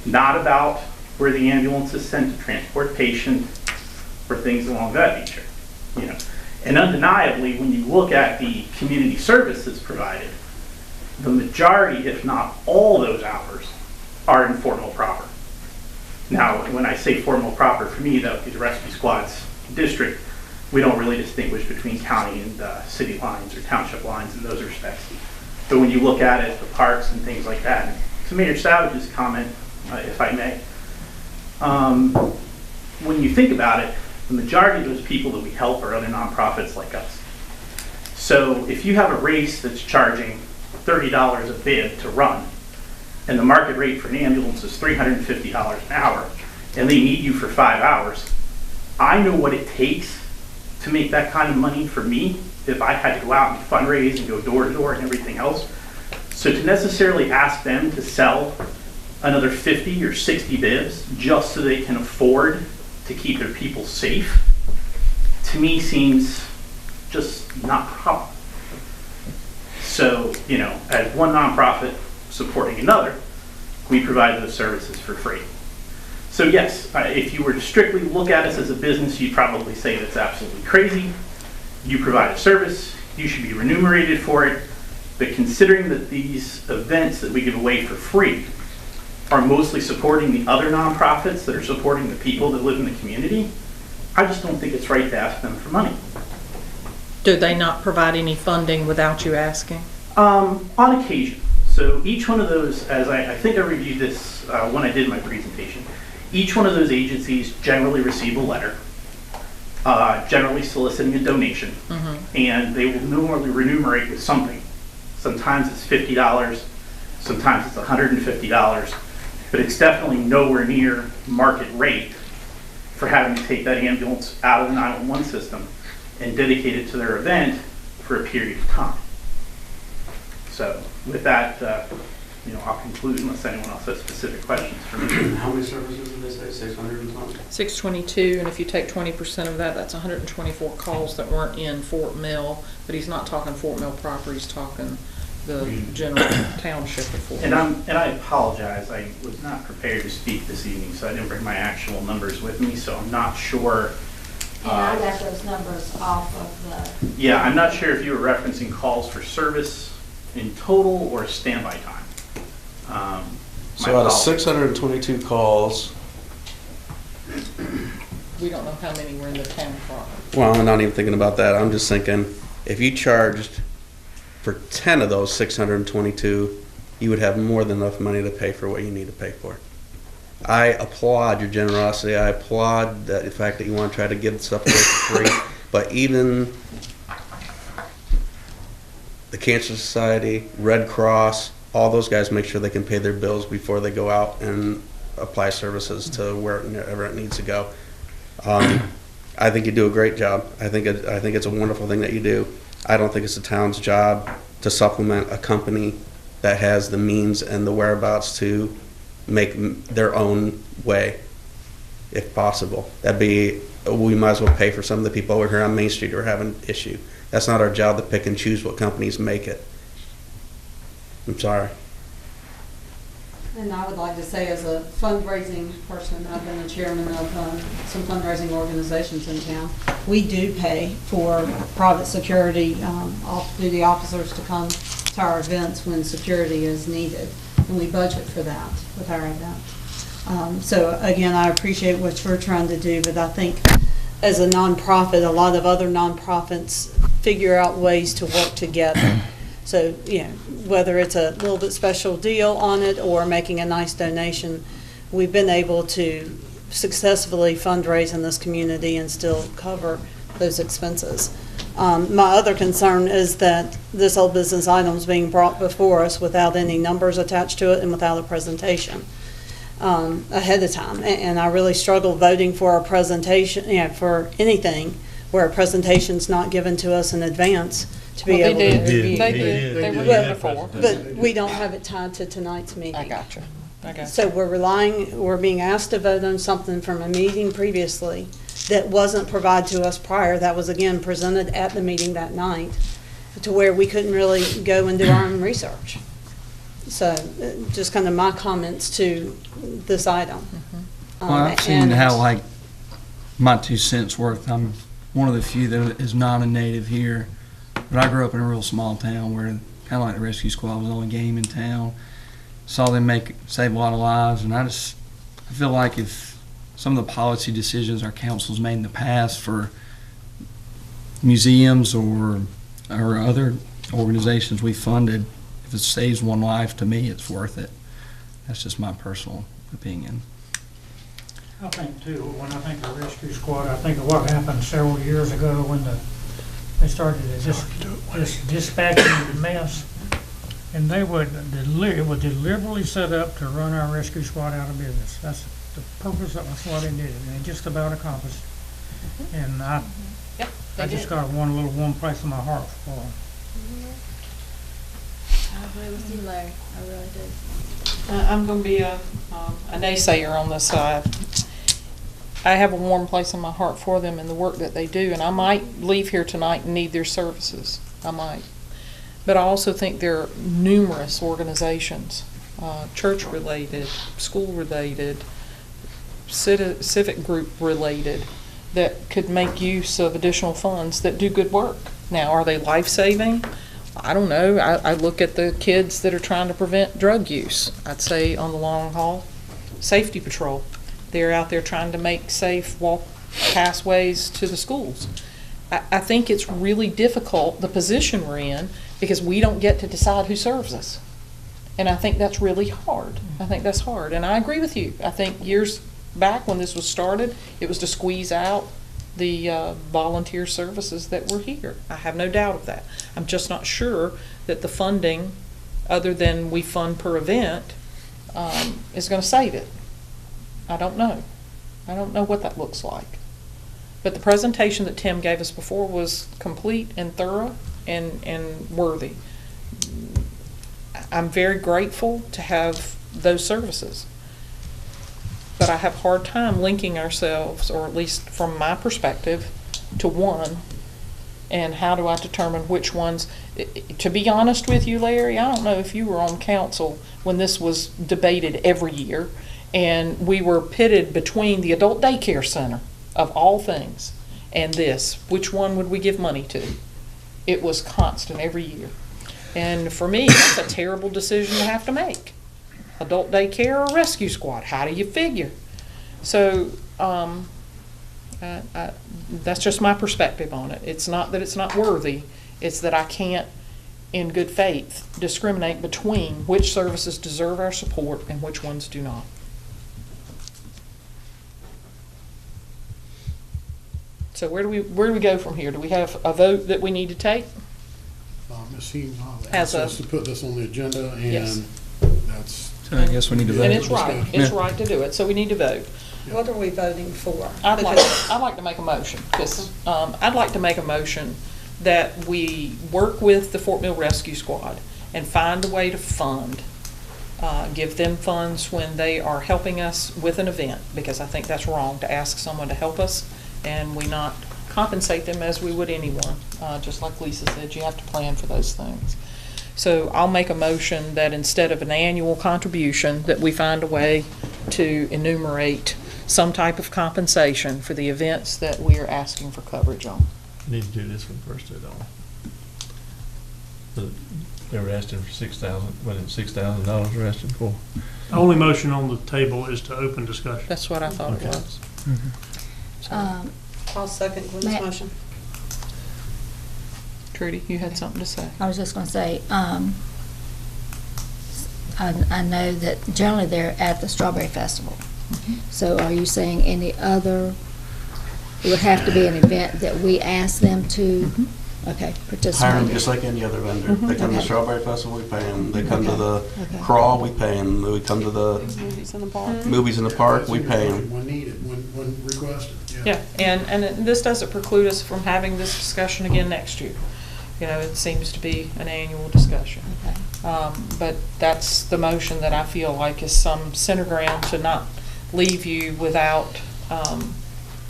Not about where the ambulance is sent to transport patients or things along that nature. You know, and undeniably, when you look at the community services provided, the majority, if not all those hours, are in formal proper. Now, when I say formal proper, for me, that would be the rescue squad's district. We don't really distinguish between county and city lines or township lines in those respects. But when you look at it, the parks and things like that, and to Mayor Savage's comment, if I may, when you think about it, the majority of those people that we help are other nonprofits like us. So if you have a race that's charging $30 a bid to run, and the market rate for an ambulance is $350 an hour, and they need you for 5 hours, I know what it takes to make that kind of money for me if I had to go out and fundraise and go door to door and everything else. So to necessarily ask them to sell another 50 or 60 bibs just so they can afford to keep their people safe, to me seems just not proper. So, you know, as one nonprofit supporting another, we provide those services for free. So yes, if you were to strictly look at us as a business, you'd probably say that's absolutely crazy. You provide a service, you should be remunerated for it. But considering that these events that we give away for free are mostly supporting the other nonprofits that are supporting the people that live in the community, I just don't think it's right to ask them for money. Do they not provide any funding without you asking? On occasion. So each one of those, as I think I reviewed this when I did my presentation, each one of those agencies generally receive a letter, generally soliciting a donation, and they will normally remunerate with something. Sometimes it's $50, sometimes it's $150, but it's definitely nowhere near market rate for having to take that ambulance out of the 911 system and dedicate it to their event for a period of time. So with that, you know, I'll conclude unless anyone else has specific questions for me. How many services did they say? 600 and something? 622, and if you take 20% of that, that's 124 calls that weren't in Fort Mill, but he's not talking Fort Mill proper, he's talking the general township of Fort Mill. And I apologize, I was not prepared to speak this evening, so I didn't bring my actual numbers with me, so I'm not sure. And I got those numbers off of the... Yeah, I'm not sure if you were referencing calls for service in total or standby time. So out of 622 calls, We don't know how many were in the town proper. well, I'm not even thinking about that. I'm just thinking, if you charged for 10 of those 622, you would have more than enough money to pay for what you need to pay for. I applaud your generosity. I applaud the fact that you want to try to give stuff away for free. But even the Cancer Society, Red Cross, all those guys make sure they can pay their bills before they go out and apply services to wherever it needs to go. I think you do a great job. I think it's a wonderful thing that you do. I don't think it's the town's job to supplement a company that has the means and the whereabouts to make their own way, if possible. We might as well pay for some of the people over here on Main Street who are having an issue. That's not our job to pick and choose what companies make it. I'm sorry. And I would like to say, as a fundraising person, I've been the chairman of some fundraising organizations in town. We do pay for private security, off-duty officers to come to our events when security is needed, and we budget for that with our event. So again, I appreciate what you're trying to do, but I think as a nonprofit, a lot of other nonprofits figure out ways to work together. So, you know, whether it's a little bit special deal on it or making a nice donation, we've been able to successfully fundraise in this community and still cover those expenses. My other concern is that this old business item is being brought before us without any numbers attached to it and without a presentation ahead of time. And I really struggle voting for a presentation, you know, for anything where a presentation's not given to us in advance to be Well, able they to did. review. They did. They were Well, here before. But we don't have it tied to tonight's meeting. I got you. So we're being asked to vote on something from a meeting previously that wasn't provided to us prior. That was again presented at the meeting that night, to where we couldn't really go and do our own research. So just kind of my comments to this item. Well, I've seen how, like, my 2 cents worth, I'm one of the few that is not a native here, but I grew up in a real small town where, kind of like the rescue squad, was the only game in town. Saw them save a lot of lives, and I feel like if some of the policy decisions our council's made in the past for museums or other organizations we funded, if it saves one life, to me, it's worth it. That's just my personal opinion. I think too, when I think of rescue squad, I think of what happened several years ago when they started this dispatching mess. And it was deliberately set up to run our rescue squad out of business. That's the purpose, that's what they did, and it just about accomplished. And I just got one warm place in my heart for them. I agree with you, Larry. I really do. I'm going to be a naysayer on this side. I have a warm place in my heart for them and the work that they do, and I might leave here tonight and need their services. I might. But I also think there are numerous organizations, church-related, school-related, civic group-related, that could make use of additional funds that do good work. Now, are they life-saving? I don't know. I look at the kids that are trying to prevent drug use. I'd say on the long haul, safety patrol. They're out there trying to make safe pathways to the schools. I think it's really difficult, the position we're in, because we don't get to decide who serves us. And I think that's really hard. I think that's hard. And I agree with you. I think years back when this was started, it was to squeeze out the volunteer services that were here. I have no doubt of that. I'm just not sure that the funding, other than we fund per event, is going to save it. I don't know. I don't know what that looks like. But the presentation that Tim gave us before was complete and thorough and worthy. I'm very grateful to have those services. But I have a hard time linking ourselves, or at least from my perspective, to one. And how do I determine which ones? To be honest with you, Larry, I don't know if you were on council when this was debated every year, and we were pitted between the adult daycare center, of all things, and this. Which one would we give money to? It was constant every year. And for me, that's a terrible decision to have to make. Adult daycare or rescue squad, how do you figure? So that's just my perspective on it. It's not that it's not worthy, it's that I can't, in good faith, discriminate between which services deserve our support and which ones do not. So where do we go from here? Do we have a vote that we need to take? Ms. Heaton As asked a- us to put this on the agenda, and Yes. that's, So I guess we need to vote. And it's right. It's right to do it. So we need to vote. What are we voting for? I'd like to make a motion, because I'd like to make a motion that we work with the Fort Mill Rescue Squad and find a way to fund, give them funds when they are helping us with an event, because I think that's wrong to ask someone to help us and we not compensate them as we would anyone. Just like Lisa said, you have to plan for those things. So I'll make a motion that instead of an annual contribution, that we find a way to enumerate some type of compensation for the events that we are asking for coverage on. Need to do this one first, though. They were asking for $6,000 we're asking for. The only motion on the table is to open discussion. That's what I thought it was. I'll second Gwen's Matt. motion. Trudy, you had something to say? I was just going to say, I know that generally they're at the Strawberry Festival. So are you saying any other, it would have to be an event that we ask them to, okay, participate Hire them in? just like any other vendor. They come to the Okay. Strawberry Festival, we pay them. They come to Okay. the Okay. crawl, we pay them. They come to the Movies in the park. movies in the park, we pay them. when needed, when requested, yes. Yeah, and this doesn't preclude us from having this discussion again next year. You know, it seems to be an annual discussion. But that's the motion that I feel like is some center ground to not leave you without,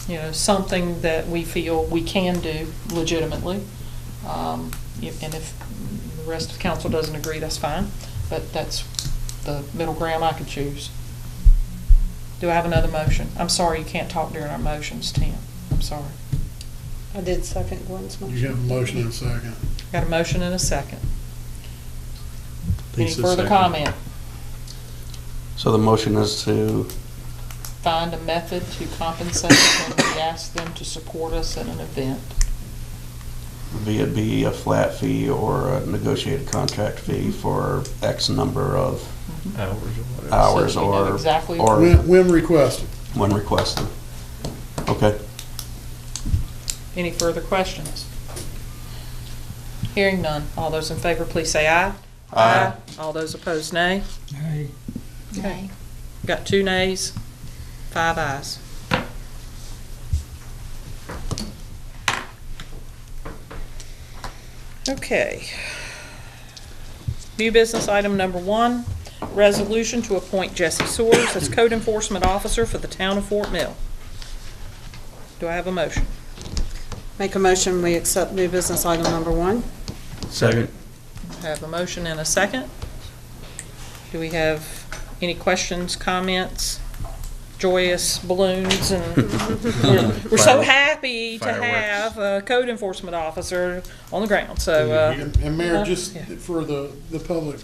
you know, something that we feel we can do legitimately. And if the rest of the council doesn't agree, that's fine, but that's the middle ground I could choose. Do I have another motion? I'm sorry, you can't talk during our motions, Tim. I'm sorry. I did second Gwen's motion. You have a motion and a second. Got a motion and a second. Any Lisa, further second. comment? So the motion is to, Find a method to compensate when we ask them to support us at an event. be it be a flat fee or a negotiated contract fee for X number of Hours or whatever. hours So you know or, exactly or When requested. when requested. Okay. Any further questions? Hearing none. All those in favor, please say aye. Aye. All those opposed, nay. Hey, Okay. Got 2 nays, 5 ayes. Okay. New business item number 1, resolution to appoint Jesse Soares as code enforcement officer for the town of Fort Mill. Do I have a motion? Make a motion, we accept new business item number 1. Second. I have a motion and a second. Do we have any questions, comments, joyous balloons, and we're so happy to Fireworks. have a code enforcement officer on the ground, so, And Mayor, just yeah. for the public,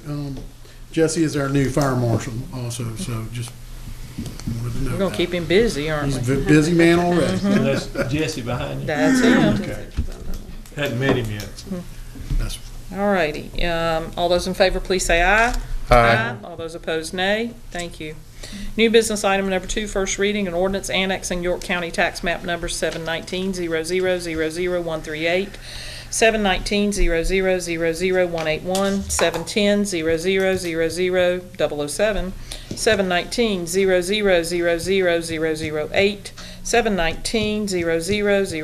Jesse is our new fire marshal also, so just wanted to know we're gonna that. keep him busy, aren't He's we? a busy man already. And that's Jesse behind you? That's him. Okay. Hadn't met him yet. That's All righty, all those in favor, please say aye. Aye. All those opposed, nay. Thank you. New business item number 2, first reading, an ordinance annexing York County tax map number 719-0000138, 719-0000181, 710-0000007, 719-0000008,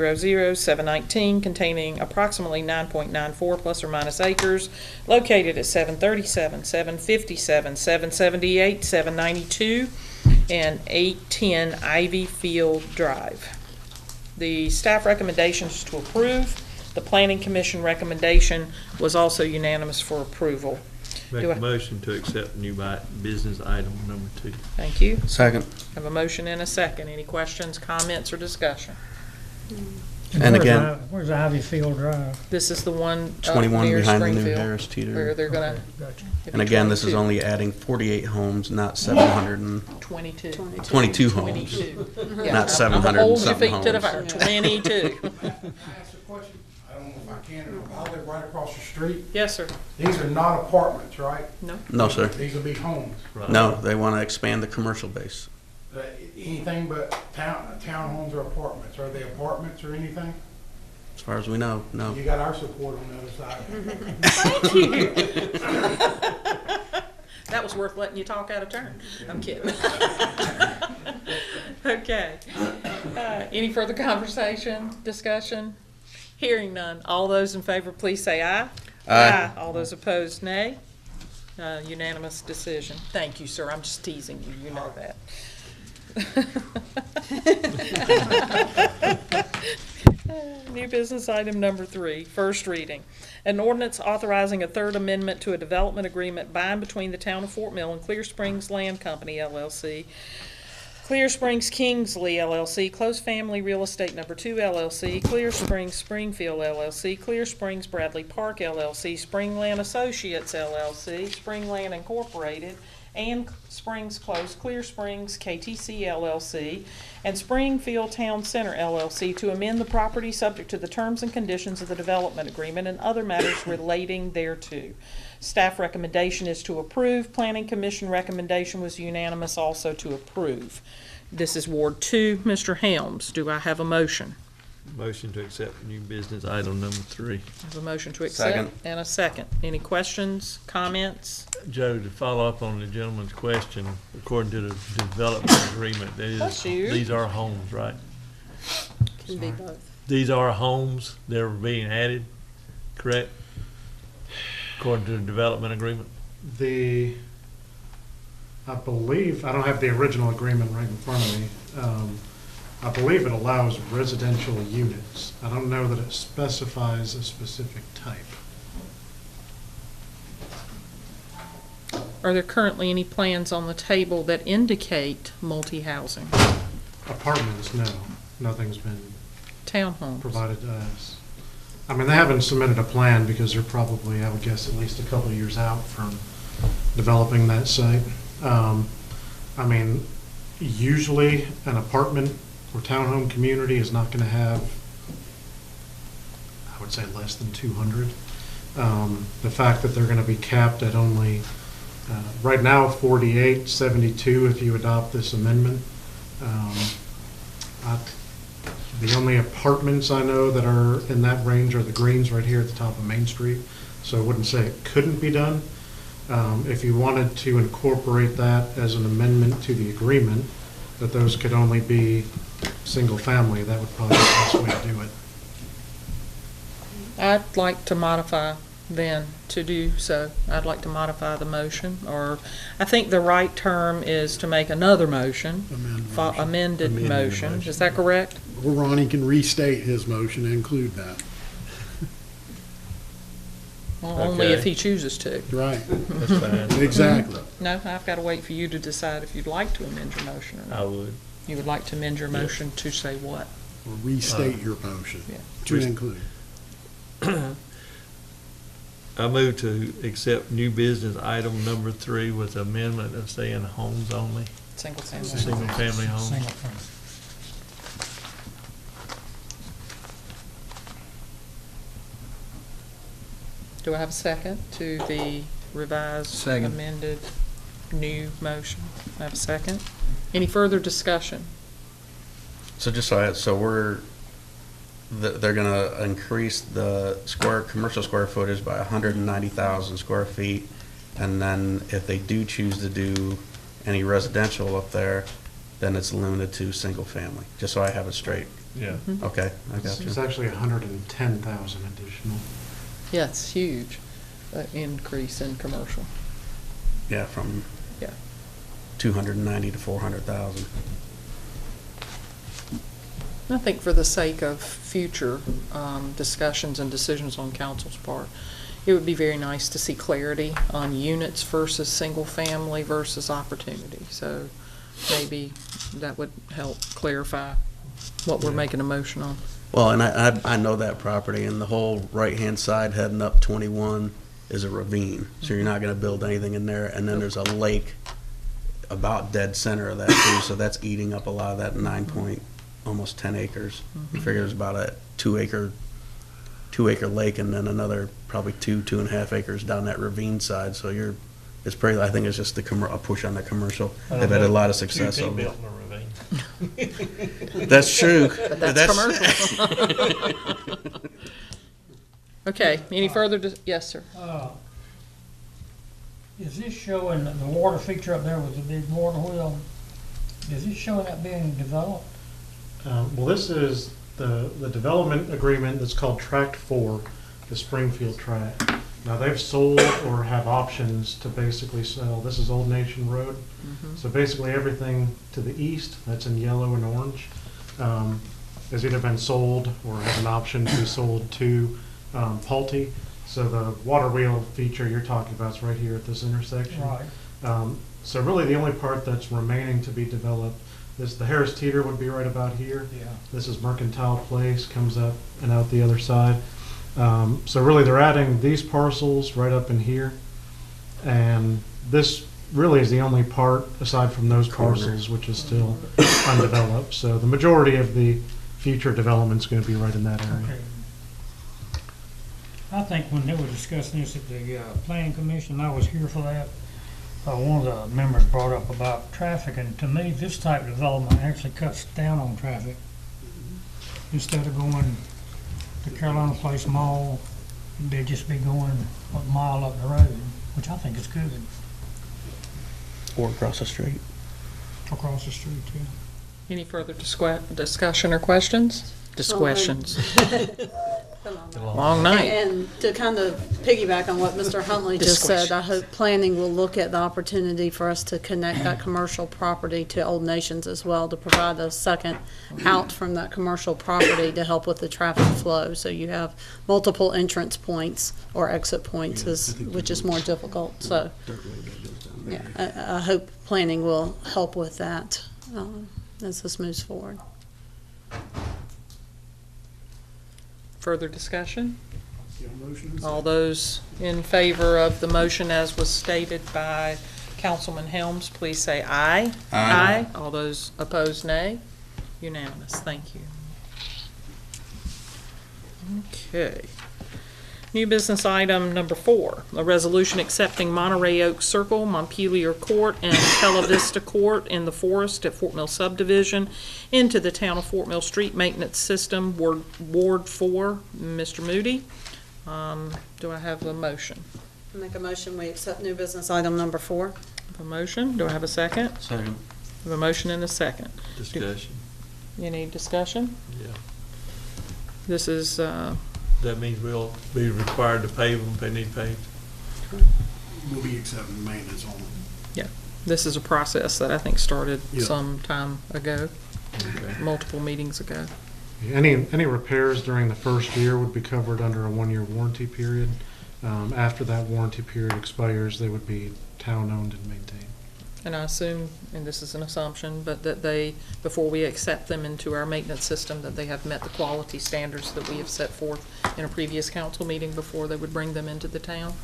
719-0000719, containing approximately 9.94 plus or minus acres, located at 737, 757, 778, 792, and 810 Ivy Field Drive. The staff recommendation is to approve. The Planning Commission recommendation was also unanimous for approval. Make Do I- a motion to accept new business item number 2. Thank you. Second. Have a motion and a second. Any questions, comments, or discussion? And again, where's Ivy Field Drive? This is the one 21 near behind the new Springfield, Harris where Teeter. they're gonna. Gotcha. And again, this is 22. only adding 48 homes, not 722 22. 22 homes. 22. Not Yeah, I'm 700 holding your something feet to the homes. fire. 22. I ask a question? I don't know if I can or not. I live right across the street. Yes, sir. These are not apartments, right? No, sir. These will be homes. No, they want to expand the commercial base. Anything but townhomes or apartments. Are they apartments or anything? As far as we know, no. You got our support on the other side. Thank you. That was worth letting you talk out of turn. I'm kidding. Okay. Any further conversation, discussion? Hearing none. All those in favor, please say aye. Aye. All those opposed, nay. Unanimous decision. Thank you, sir. I'm just teasing you. You know that. New business item number 3, first reading. An ordinance authorizing a third amendment to a development agreement by and between the town of Fort Mill and Clear Springs Land Company, LLC, Clear Springs Kingsley, LLC, Close Family Real Estate Number 2, LLC, Clear Springs Springfield, LLC, Clear Springs Bradley Park, LLC, Springland Associates, LLC, Springland Incorporated, and Springs Close, Clear Springs KTC, LLC, and Springfield Town Center, LLC, to amend the property subject to the terms and conditions of the development agreement and other matters relating thereto. Staff recommendation is to approve. Planning Commission recommendation was unanimous also to approve. This is Ward 2. Mr. Helms, do I have a motion? Motion to accept new business item number 3. I have a motion to accept Second. and a second. Any questions, comments? Joe, to follow up on the gentleman's question, according to the development agreement, Bless you. these are homes, right? It'd be both. These are homes that are being added, correct? According to the development agreement? I believe, I don't have the original agreement right in front of me. I believe it allows residential units. I don't know that it specifies a specific type. Are there currently any plans on the table that indicate multi-housing? Apartments, no. Nothing's been Townhomes? provided to us. I mean, they haven't submitted a plan because they're probably, I would guess, at least a couple of years out from developing that site. I mean, usually an apartment or townhome community is not going to have, I would say, less than 200. The fact that they're going to be capped at only, right now, 48, 72 if you adopt this amendment. The only apartments I know that are in that range are the Greens right here at the top of Main Street. So I wouldn't say it couldn't be done. If you wanted to incorporate that as an amendment to the agreement, that those could only be single family, that would probably be the best way to do it. I'd like to modify then to do so. I'd like to modify the motion, or I think the right term is to make another motion, amended motion. Is that correct? Or Ronnie can restate his motion and include that. Well, only if he chooses to. Right. That's fine. Exactly. No, I've got to wait for you to decide if you'd like to amend your motion or not. I would. You would like to amend your motion to say what? Or restate your motion Yeah. to include. I move to accept new business item number 3 with amendment of saying homes only, Single family. single family homes. Single family. Do I have a second to the revised, Second. amended, new motion? I have a second. Any further discussion? So just they're gonna increase the commercial square footage by 190,000 square feet. And then if they do choose to do any residential up there, then it's limited to single family, just so I have it straight. Yeah. Okay, I got you. It's actually 110,000 additional. Yeah, it's huge, increase in commercial. Yeah, from Yeah. 290 to 400,000. I think for the sake of future discussions and decisions on council's part, it would be very nice to see clarity on units versus single family versus opportunity. So maybe that would help clarify what we're making a motion on. Well, and I know that property, and the whole right-hand side heading up 21 is a ravine, so you're not gonna build anything in there, and then there's a lake about dead center of that too, so that's eating up a lot of that almost 10 acres. You figure there's about a 2-acre lake, and then another probably 2.5 acres down that ravine side, so it's pretty, I think it's just a push on the commercial. They've had a lot of success over it. That's true. But that's commercial. Okay, any further, yes, sir. Is this showing the water feature up there with the big water wheel? Is this showing that being developed? Well, this is the development agreement that's called Tract 4, the Springfield Tract. Now, they've sold or have options to basically sell, this is Old Nation Road. So basically everything to the east, that's in yellow and orange, has either been sold or has an option to be sold to Pulte. So the water wheel feature you're talking about is right here at this intersection. Right. So really the only part that's remaining to be developed is the Harris Teeter would be right about here. Yeah. This is Mercantile Place, comes up and out the other side. So really they're adding these parcels right up in here. And this really is the only part aside from those parcels which is still undeveloped. So the majority of the future development's going to be right in that area. Okay. I think when they were discussing this at the planning commission, I was here for that. One of the members brought up about traffic, and to me, this type of development actually cuts down on traffic. Instead of going to Carolina Place Mall, they'd just be going a mile up the road, which I think is good. Or across the street. Across the street, too. Any further discussion or questions? Discussions. Long night. And to kind of piggyback on what Mr. Huntley just said, I hope planning will look at the opportunity for us to connect that commercial property to Old Nations as well, to provide a second out from that commercial property to help with the traffic flow. So you have multiple entrance points or exit points, which is more difficult. So, yeah, I hope planning will help with that as this moves forward. Further discussion? All those in favor of the motion as was stated by Councilman Helms, please say aye. Aye. All those opposed, nay. Unanimous. Thank you. Okay. New business item number 4, a resolution accepting Monterey Oak Circle, Montpelier Court, and Bella Vista Court in the Forest at Fort Mill Subdivision into the Town of Fort Mill Street Maintenance System, Ward 4. Mr. Moody, do I have a motion? I make a motion, we accept new business item number 4. A motion, do I have a second? Second. I have a motion and a second. Discussion. Any discussion? Yeah. This is, That means we'll be required to pave them if they need paved. We'll be accepting maintenance on them. this is a process that I think started Yeah. some time ago, Okay. multiple meetings ago. Any repairs during the first year would be covered under a 1-year warranty period. After that warranty period expires, they would be town-owned and maintained. And I assume, and this is an assumption, but that they, before we accept them into our maintenance system, that they have met the quality standards that we have set forth in a previous council meeting before they would bring them into the town?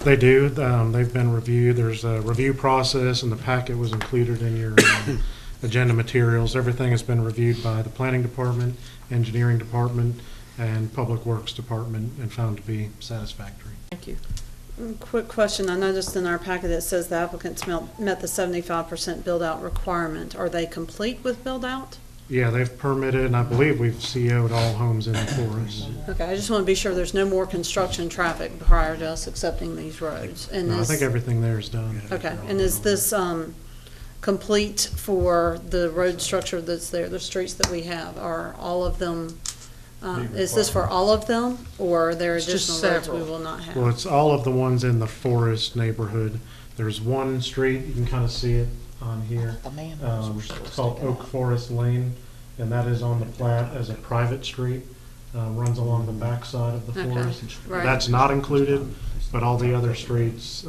They do. They've been reviewed. There's a review process, and the packet was included in your agenda materials. Everything has been reviewed by the planning department, engineering department, and public works department, and found to be satisfactory. Thank you. Quick question, I noticed in our packet it says the applicants met the 75% build-out requirement. Are they complete with build-out? Yeah, they've permitted, and I believe we've CO'd all homes in the forest. Okay, I just want to be sure there's no more construction traffic prior to us accepting these roads. And No, I is- think everything there is done. Okay, and is this complete for the road structure that's there, the streets that we have? Are all of them, is this for all of them, or are there It's just additional roads we several. will not have? Well, it's all of the ones in the forest neighborhood. There's one street, you can kind of see it on here. The manholes were It's called Oak Forest Lane, and that is on the plat as a private street. Runs along the backside of the Okay, forest. right. That's not included, but all the other streets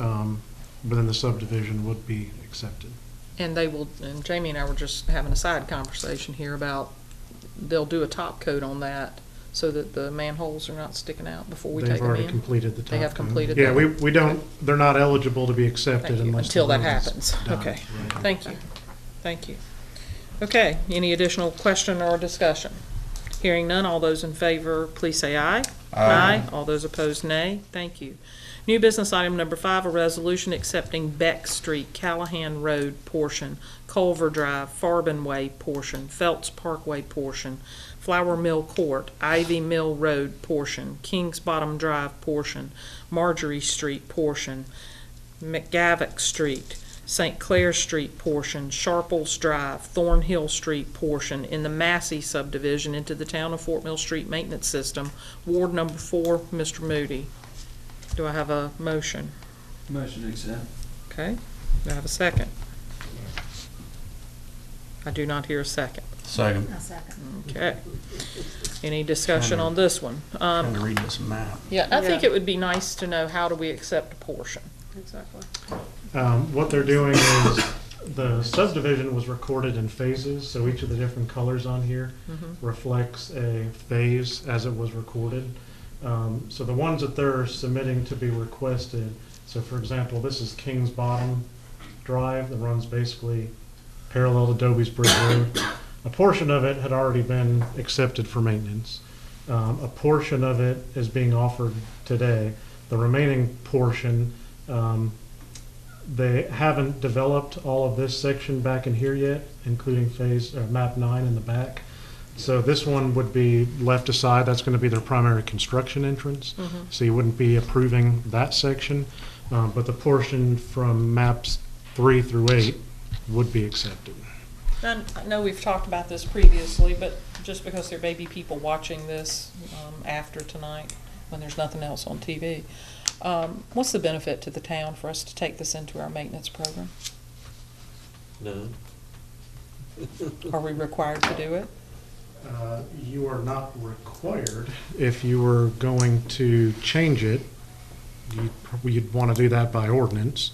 within the subdivision would be accepted. And they will, and Jamie and I were just having a side conversation here about, they'll do a top coat on that so that the manholes are not sticking out before we take They've them already in. completed the top. They have coat. completed Yeah, that. we don't, they're not eligible to be accepted Thank you, unless. until the that road is happens. done. Okay, Right. thank you, thank you. Okay, any additional question or discussion? Hearing none, all those in favor, please say aye. Aye. All those opposed, nay. Thank you. New business item number 5, a resolution accepting Beck Street, Callahan Road portion, Culver Drive, Farbin Way portion, Phelps Parkway portion, Flower Mill Court, Ivy Mill Road portion, Kings Bottom Drive portion, Marjorie Street portion, McGavick Street, St. Clair Street portion, Sharples Drive, Thornhill Street portion in the Massey subdivision into the Town of Fort Mill Street Maintenance System, Ward number 4, Mr. Moody. Do I have a motion? Motion to accept. Okay. Do I have a second? I do not hear a second. Second. A second. Okay. Any discussion on this one? Trying to read this map. Yeah, I think Yeah. it would be nice to know, how do we accept a portion? Exactly. What they're doing is, the subdivision was recorded in phases, so each of the different colors on here reflects a phase as it was recorded. So the ones that they're submitting to be requested, so for example, this is Kings Bottom Drive that runs basically parallel to Dobie's Bridge Road. A portion of it had already been accepted for maintenance. A portion of it is being offered today. The remaining portion, they haven't developed all of this section back in here yet, including map 9 in the back. So this one would be left aside. That's going to be their primary construction entrance. So you wouldn't be approving that section. But the portion from maps 3 through 8 would be accepted. I know we've talked about this previously, but just because there may be people watching this after tonight when there's nothing else on TV. What's the benefit to the town for us to take this into our maintenance program? None. Uh-huh. Are we required to do it? You are not required. If you were going to change it, you'd want to do that by ordinance.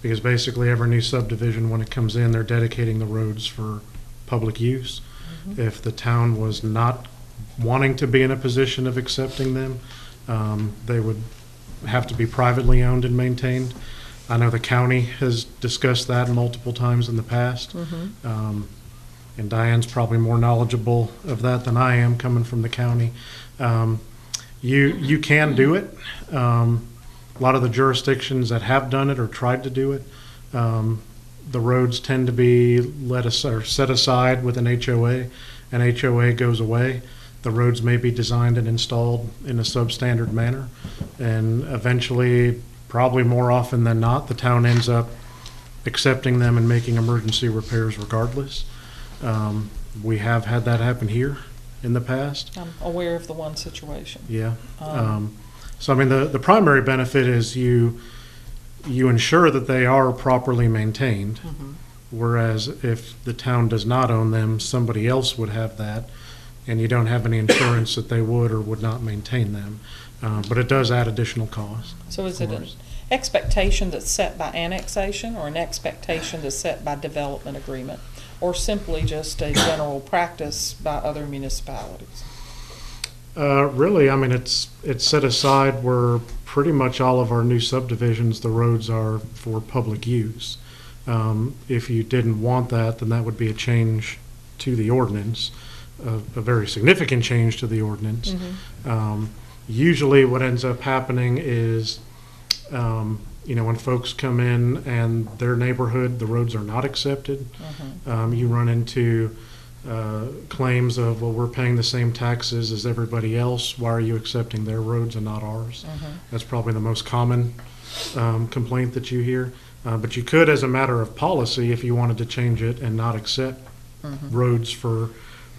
Because basically every new subdivision, when it comes in, they're dedicating the roads for public use. If the town was not wanting to be in a position of accepting them, they would have to be privately owned and maintained. I know the county has discussed that multiple times in the past. And Diane's probably more knowledgeable of that than I am, coming from the county. You can do it. A lot of the jurisdictions that have done it or tried to do it, the roads tend to be set aside with an HOA. An HOA goes away. The roads may be designed and installed in a substandard manner, and eventually, probably more often than not, the town ends up accepting them and making emergency repairs regardless. We have had that happen here in the past. I'm aware of the one situation. Yeah. So, I mean, the primary benefit is you ensure that they are properly maintained, whereas if the town does not own them, somebody else would have that, and you don't have any insurance that they would or would not maintain them. But it does add additional cost. So is it an expectation that's set by annexation, or an expectation that's set by development agreement, or simply just a general practice by other municipalities? Really, I mean, it's set aside where pretty much all of our new subdivisions, the roads are for public use. If you didn't want that, then that would be a change to the ordinance, a very significant change to the ordinance. Usually what ends up happening is, when folks come in and their neighborhood, the roads are not accepted, you run into claims of, well, we're paying the same taxes as everybody else. Why are you accepting their roads and not ours? That's probably the most common complaint that you hear. But you could, as a matter of policy, if you wanted to change it and not accept roads for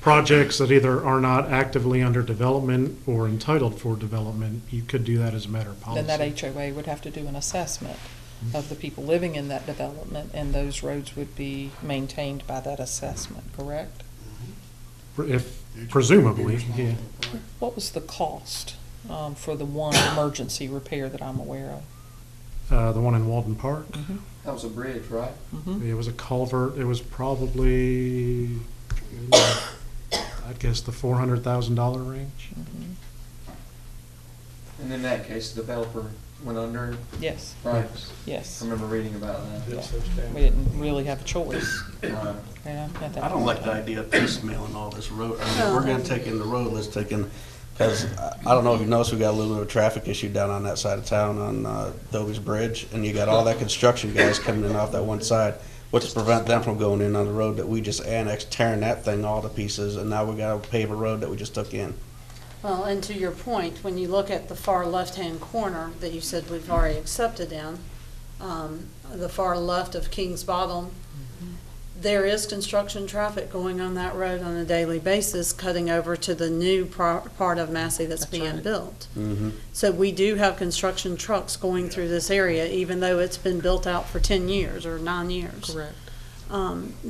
projects that either are not actively under development or entitled for development, you could do that as a matter of policy. Then that HOA would have to do an assessment of the people living in that development, and those roads would be maintained by that assessment, correct? Presumably, yeah. What was the cost for the one emergency repair that I'm aware The one in Walden Park. That was a bridge, right? of? It was a culvert. It was probably, I guess, the $400,000 range. And in that case, the developer went under, Yes, right? yes. I remember reading about that. Yeah. We didn't really have a choice. Right. Yeah, at that I don't point. like the idea of piecemealing all this road. I mean, if we're gonna take in the road, let's take in, because I don't know if you noticed, we got a little bit of a traffic issue down on that side of town on Dobie's Bridge, and you got all that construction guys coming in off that one side. What's to prevent them from going in on the road that we just annexed, tearing that thing all to pieces, and now we gotta pave a road that we just took in? Well, and to your point, when you look at the far left-hand corner that you said we've already accepted in, the far left of Kings Bottom, there is construction traffic going on that road on a daily basis, cutting over to the new part of Massey that's being right. built. So we do have construction trucks going through this area, even though it's been built out for 10 years or 9 years. Correct.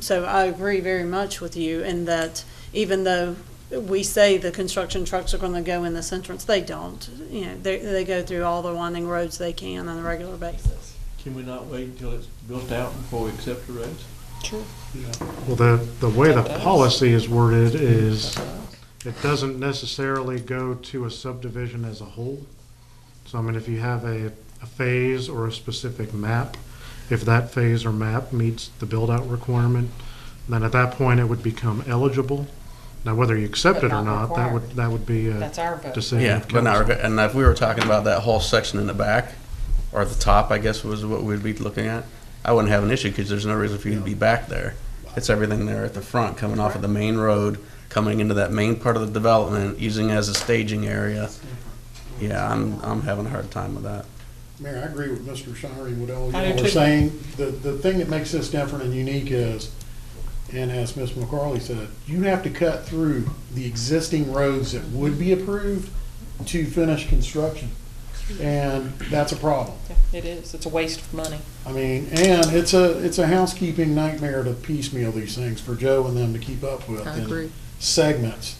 So I agree very much with you in that even though we say the construction trucks are going to go in this entrance, they don't. You know, they go through all the winding roads they can on a regular basis. Can we not wait until it's built out before we accept the roads? Sure. Well, the way the policy is worded is it doesn't necessarily go to a subdivision as a whole. So, I mean, if you have a phase or a specific map, if that phase or map meets the build-out requirement, then at that point it would become eligible. Now, whether you accept But it or not not, that would be a That's our vote. decision Yeah, of but now, council. and if we were talking about that whole section in the back, or at the top, I guess was what we'd be looking at, I wouldn't have an issue, because there's no reason for you to be back there. It's everything there at the front, coming off of the main road, coming into that main part of the development, using as a staging area. Yeah, I'm having a hard time with that. Mayor, I agree with Mr. Shirey, what all I do y'all are too. saying. The thing that makes this different and unique is and as Ms. McCarley said, you have to cut through the existing roads that would be approved to finish construction. And that's a problem. It is. It's a waste of money. I mean, and it's a housekeeping nightmare to piecemeal these things for Joe and them to keep up with. I agree. In segments.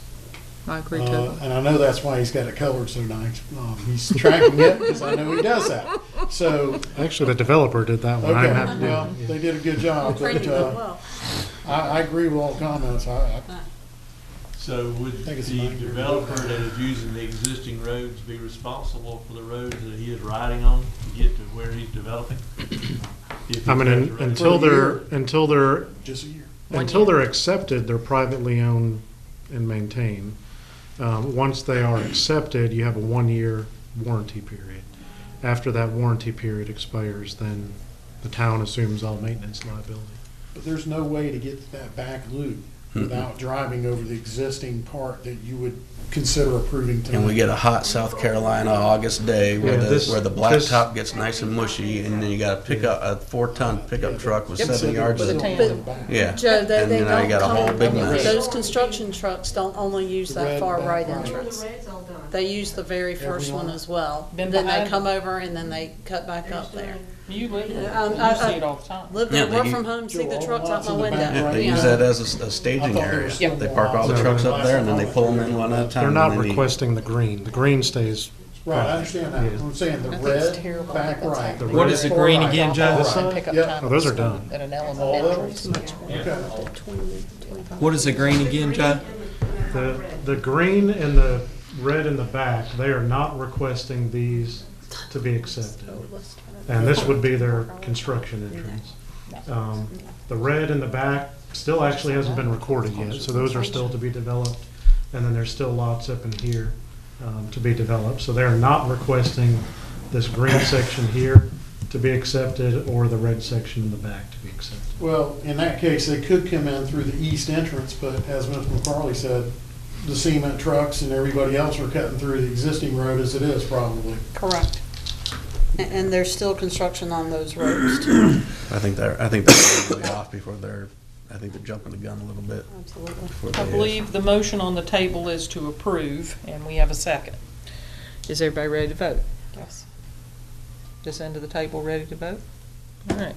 I agree too. And I know that's why he's got it colored so nice. He's tracking it because I know he does that. So. Actually, the developer did that one. Okay, I have to do it. well, they did a good job, but, I agree with all the comments. So would think it's the fine. developer that is using the existing roads be responsible for the roads that he is riding on to get to where he's developing? If I mean, he does the until road? Just a year. until they're accepted, they're privately owned and maintained. Once they are accepted, you have a 1-year warranty period. After that warranty period expires, then the town assumes all maintenance liability. But there's no way to get that back loop without driving over the existing part that you would consider approving tonight. And we get a hot South Carolina August day where Yeah, where the blacktop gets nice and mushy, and then you got a 4-ton pickup truck with 7 yards With a of, tandem. yeah. Joe, they And then now you don't got a whole big come, mess. those construction trucks don't only use The that red far back right right. entrance. They use the very first one as well. Been Then they behind come over and then they cut back up there. You live there. Um, You I- see it all the time. Live there, Yeah, they work use- from home, see the Joe, trucks all out lots my in the window. back, Yeah, they right? use that as a staging I thought there area. was still They more park all the out trucks there. up there, and then they pull them in one at a time. They're and not then you- requesting the green. The green stays. Right, I understand that. I'm saying the I think it's red, terrible back that that's right. happening. What is the green Far again, right, Joe? far This right. side? Pickup Yep. time Oh, those at are school done. At an All elementary. those? Okay. What is the green again, Joe? The green and the red in the back, they are not requesting these to be accepted. And this would be their construction entrance. The red in the back still actually hasn't been recorded yet, so those are still to be developed. And then there's still lots up in here to be developed. So they're not requesting this green section here to be accepted or the red section in the back to be accepted. Well, in that case, they could come in through the east entrance, but as Ms. McCarley said, the cement trucks and everybody else are cutting through the existing road as it is probably. Correct. And there's still construction on those roads too. I think they're way off before I think they're jumping the gun a little bit. Absolutely. before I they- believe the motion on the table is to approve, and we have a second. Is everybody ready to vote? Yes. This end of the table ready to vote? All right.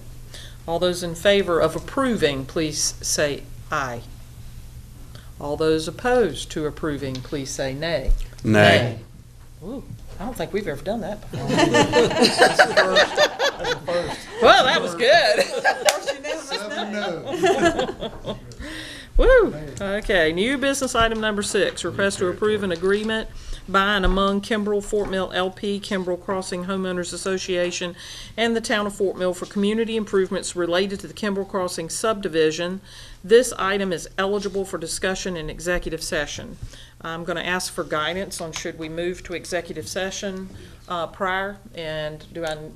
All those in favor of approving, please say aye. All those opposed to approving, please say nay. Nay. Ooh, I don't think we've ever done that before. Well, that was good. Woo! Okay, new business item number 6, request to approve an agreement by and among Kimbrell Fort Mill LP, Kimbrell Crossing Homeowners Association, and the Town of Fort Mill for community improvements related to the Kimbrell Crossing subdivision. This item is eligible for discussion in executive session. I'm going to ask for guidance on should we move to executive session prior, and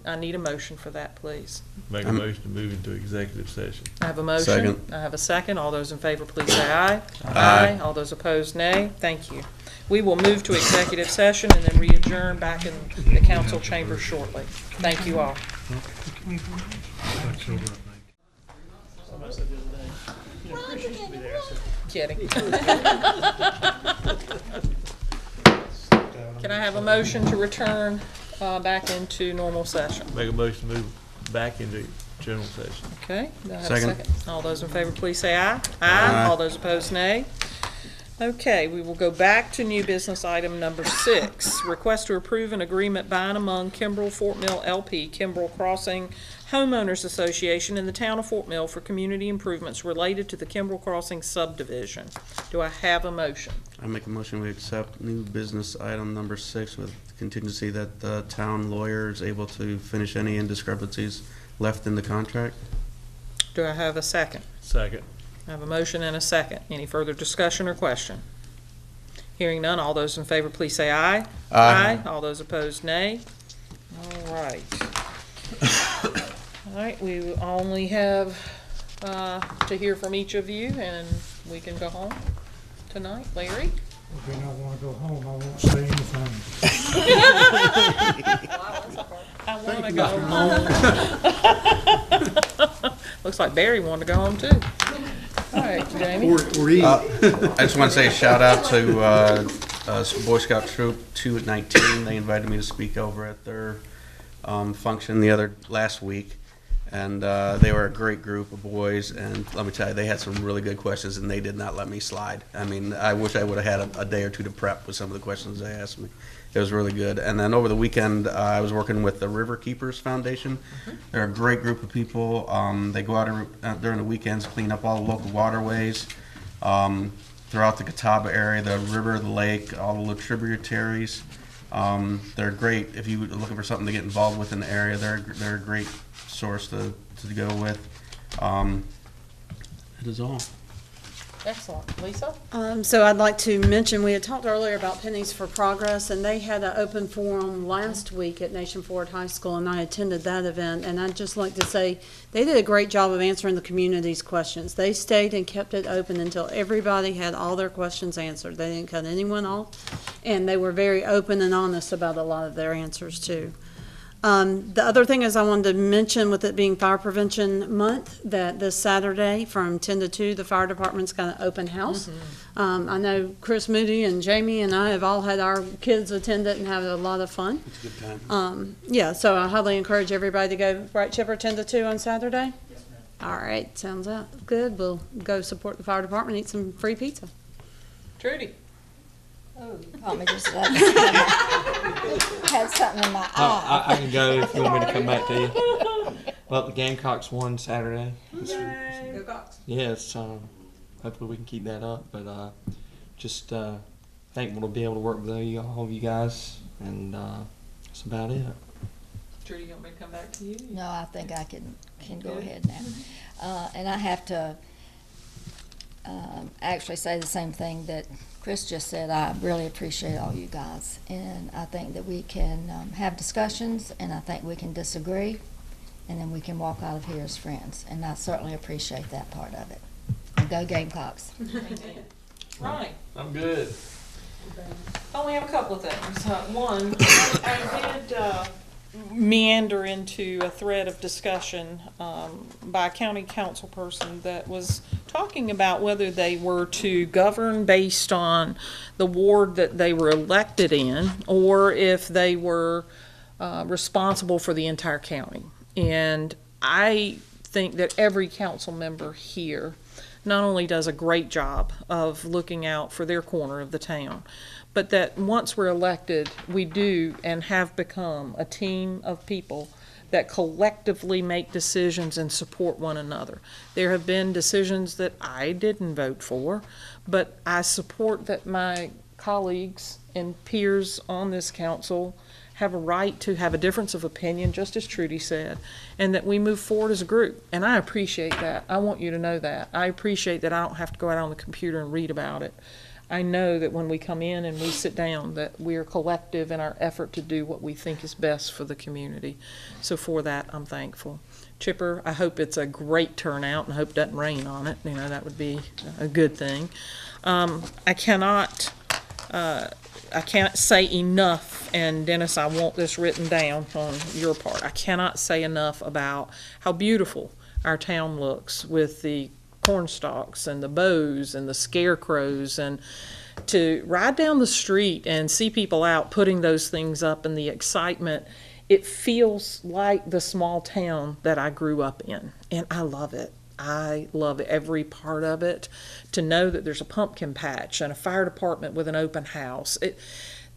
I need a motion for that, please. Make a motion to move into executive session. I have a motion. Second. I have a second. All those in favor, please say aye. Aye. All those opposed, nay. Thank you. We will move to executive session and then re-adjourn back in the council chamber shortly. Thank you all. Kidding. Can I have a motion to return back into normal session? Make a motion to move back into general session. Okay, do I have a Second. second? All those in favor, please say aye. Aye. All those opposed, nay. Okay, we will go back to new business item number 6. Request to approve an agreement by and among Kimbrell Fort Mill LP, Kimbrell Crossing Homeowners Association, and the Town of Fort Mill for community improvements related to the Kimbrell Crossing subdivision. Do I have a motion? I make a motion we accept new business item number 6 with contingency that the town lawyer is able to finish any indiscrepancies left in the contract. Do I have a second? Second. I have a motion and a second. Any further discussion or question? Hearing none, all those in favor, please say aye. Aye. All those opposed, nay. All right. All right, we only have to hear from each of you, and we can go home tonight. Larry? If you don't want to go home, I won't say anything. I want to go home. Looks like Barry wanted to go home, too. All right, Jamie. Or eat. I just want to say a shout out to Boy Scout Troop 219. They invited me to speak over at their function last week. And they were a great group of boys, and let me tell you, they had some really good questions, and they did not let me slide. I mean, I wish I would have had a day or two to prep with some of the questions they asked me. It was really good. And then over the weekend, I was working with the River Keepers Foundation. They're a great group of people. They go out during the weekends, clean up all the local waterways throughout the Catawba area, the river, the lake, all the little tributaries. They're great if you're looking for something to get involved with in the area. They're a great source to go with. It is all. Excellent. Lisa? So I'd like to mention, we had talked earlier about Pennies for Progress, and they had an open forum last week at Nation Ford High School, and I attended that event. And I'd just like to say, they did a great job of answering the community's questions. They stayed and kept it open until everybody had all their questions answered. They didn't cut anyone off, and they were very open and honest about a lot of their answers, too. The other thing is I wanted to mention, with it being Fire Prevention Month, that this Saturday from 10 to 2, the fire department's got an open house. I know Chris Moody and Jamie and I have all had our kids attend it and have a lot of fun. It's a good time. Yeah, so I highly encourage everybody to go. Right, Chipper, 10 to 2 on Saturday? Yes, ma'am. All right, sounds good. We'll go support the fire department, eat some free pizza. Trudy? Oh, you caught me just had something in my eye. I can go if you want me to come back to you. Well, the Gamecocks won Saturday. Go Cox. Yes, hopefully we can keep that up. But just thankful to be able to work with all of you guys, and that's about it. Trudy, you want me to come back to you? No, I think I can go ahead now. And I have to actually say the same thing that Chris just said. I really appreciate all you guys, and I think that we can have discussions, and I think we can disagree, and then we can walk out of here as friends, and I certainly appreciate that part of it. And go Gamecocks. Ronnie? I'm good. I only have a couple of things. One, I did meander into a thread of discussion by a county council person that was talking about whether they were to govern based on the ward that they were elected in, or if they were responsible for the entire county. And I think that every council member here not only does a great job of looking out for their corner of the town, but that once we're elected, we do and have become a team of people that collectively make decisions and support one another. There have been decisions that I didn't vote for, but I support that my colleagues and peers on this council have a right to have a difference of opinion, just as Trudy said, and that we move forward as a group. And I appreciate that. I want you to know that. I appreciate that I don't have to go out on the computer and read about it. I know that when we come in and we sit down, that we are collective in our effort to do what we think is best for the community. So for that, I'm thankful. Chipper, I hope it's a great turnout, and I hope it doesn't rain on it. You know, that would be a good thing. I can't say enough, and Dennis, I want this written down on your part. I cannot say enough about how beautiful our town looks with the corn stalks and the bows and the scarecrows, and to ride down the street and see people out putting those things up and the excitement. It feels like the small town that I grew up in, and I love it. I love every part of it. To know that there's a pumpkin patch and a fire department with an open house,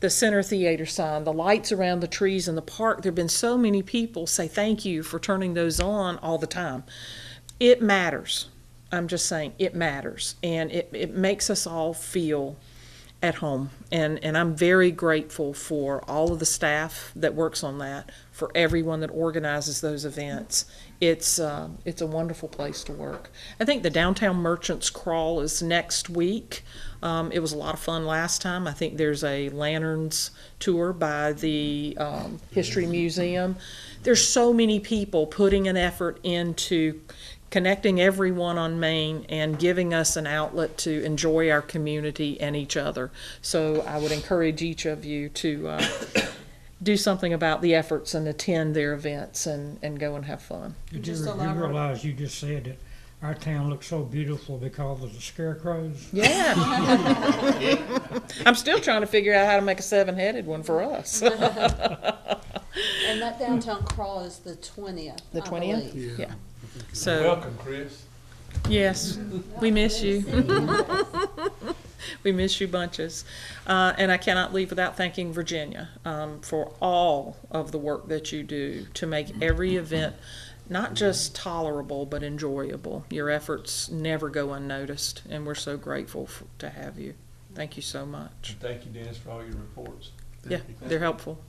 the center theater sign, the lights around the trees in the park. There have been so many people say thank you for turning those on all the time. It matters. I'm just saying it matters, and it makes us all feel at home, and I'm very grateful for all of the staff that works on that, for everyone that organizes those events. It's a wonderful place to work. I think the Downtown Merchants Crawl is next week. It was a lot of fun last time. I think there's a lanterns tour by the History Museum. There's so many people putting an effort into connecting everyone on Main and giving us an outlet to enjoy our community and each other. So I would encourage each of you to do something about the efforts and attend their events and go and have fun. You realize you just said that our town looks so beautiful because of the scarecrows. Yeah. I'm still trying to figure out how to make a 7-headed one for us. And that downtown crawl is the 20th. The I 20th? believe. Yeah. So, Welcome, Chris. yes, we miss you. We miss you bunches. And I cannot leave without thanking Virginia for all of the work that you do to make every event not just tolerable, but enjoyable. Your efforts never go unnoticed, and we're so grateful to have you. Thank you so much. Thank you, Dennis, for all your reports. Yeah, they're helpful.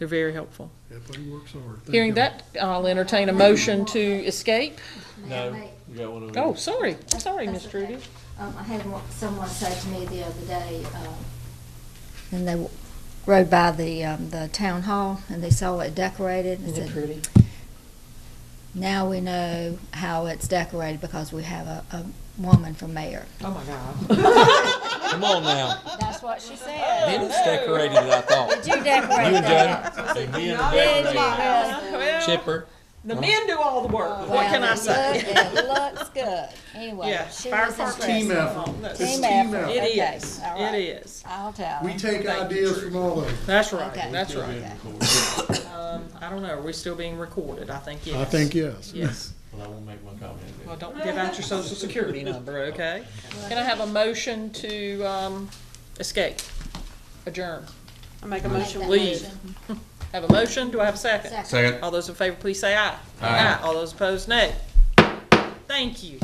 They're very helpful. Everybody works hard. Thank Hearing you. that, I'll entertain a motion to escape. No, we got one over Oh, there. sorry, sorry, That's Miss Trudy. okay. I had someone say to me the other day, and they rode by the town hall, and they saw it decorated, and Is it said, pretty? now we know how it's decorated because we have a woman for mayor. Oh, my God. Come on now. That's what she said. Dennis decorated it, I thought. Did you decorate You and that? Hey, me and the Did you? decorator. Well, Chipper. the men do all the work. What Well, can I it say? It looks good. Anyway, Yeah, she fire was department. Team impressed. effort. That's- It's Team team effort. effort. It Okay, is, all it right. is. I'll tell We her. take Thank you, ideas Trudy. from all over. That's right, Okay. that's Still right. being Okay. recorded. I don't know, are we still being recorded? I think yes. I think yes. Yes. Well, I won't make my comment. then. Well, don't give out your social security number, okay? Can I have a motion to escape, adjourn? I make a motion. That Leave. motion. Have a motion, do I have a second? Second. Second. All those in favor, please say aye. Aye. All those opposed, nay. Thank you.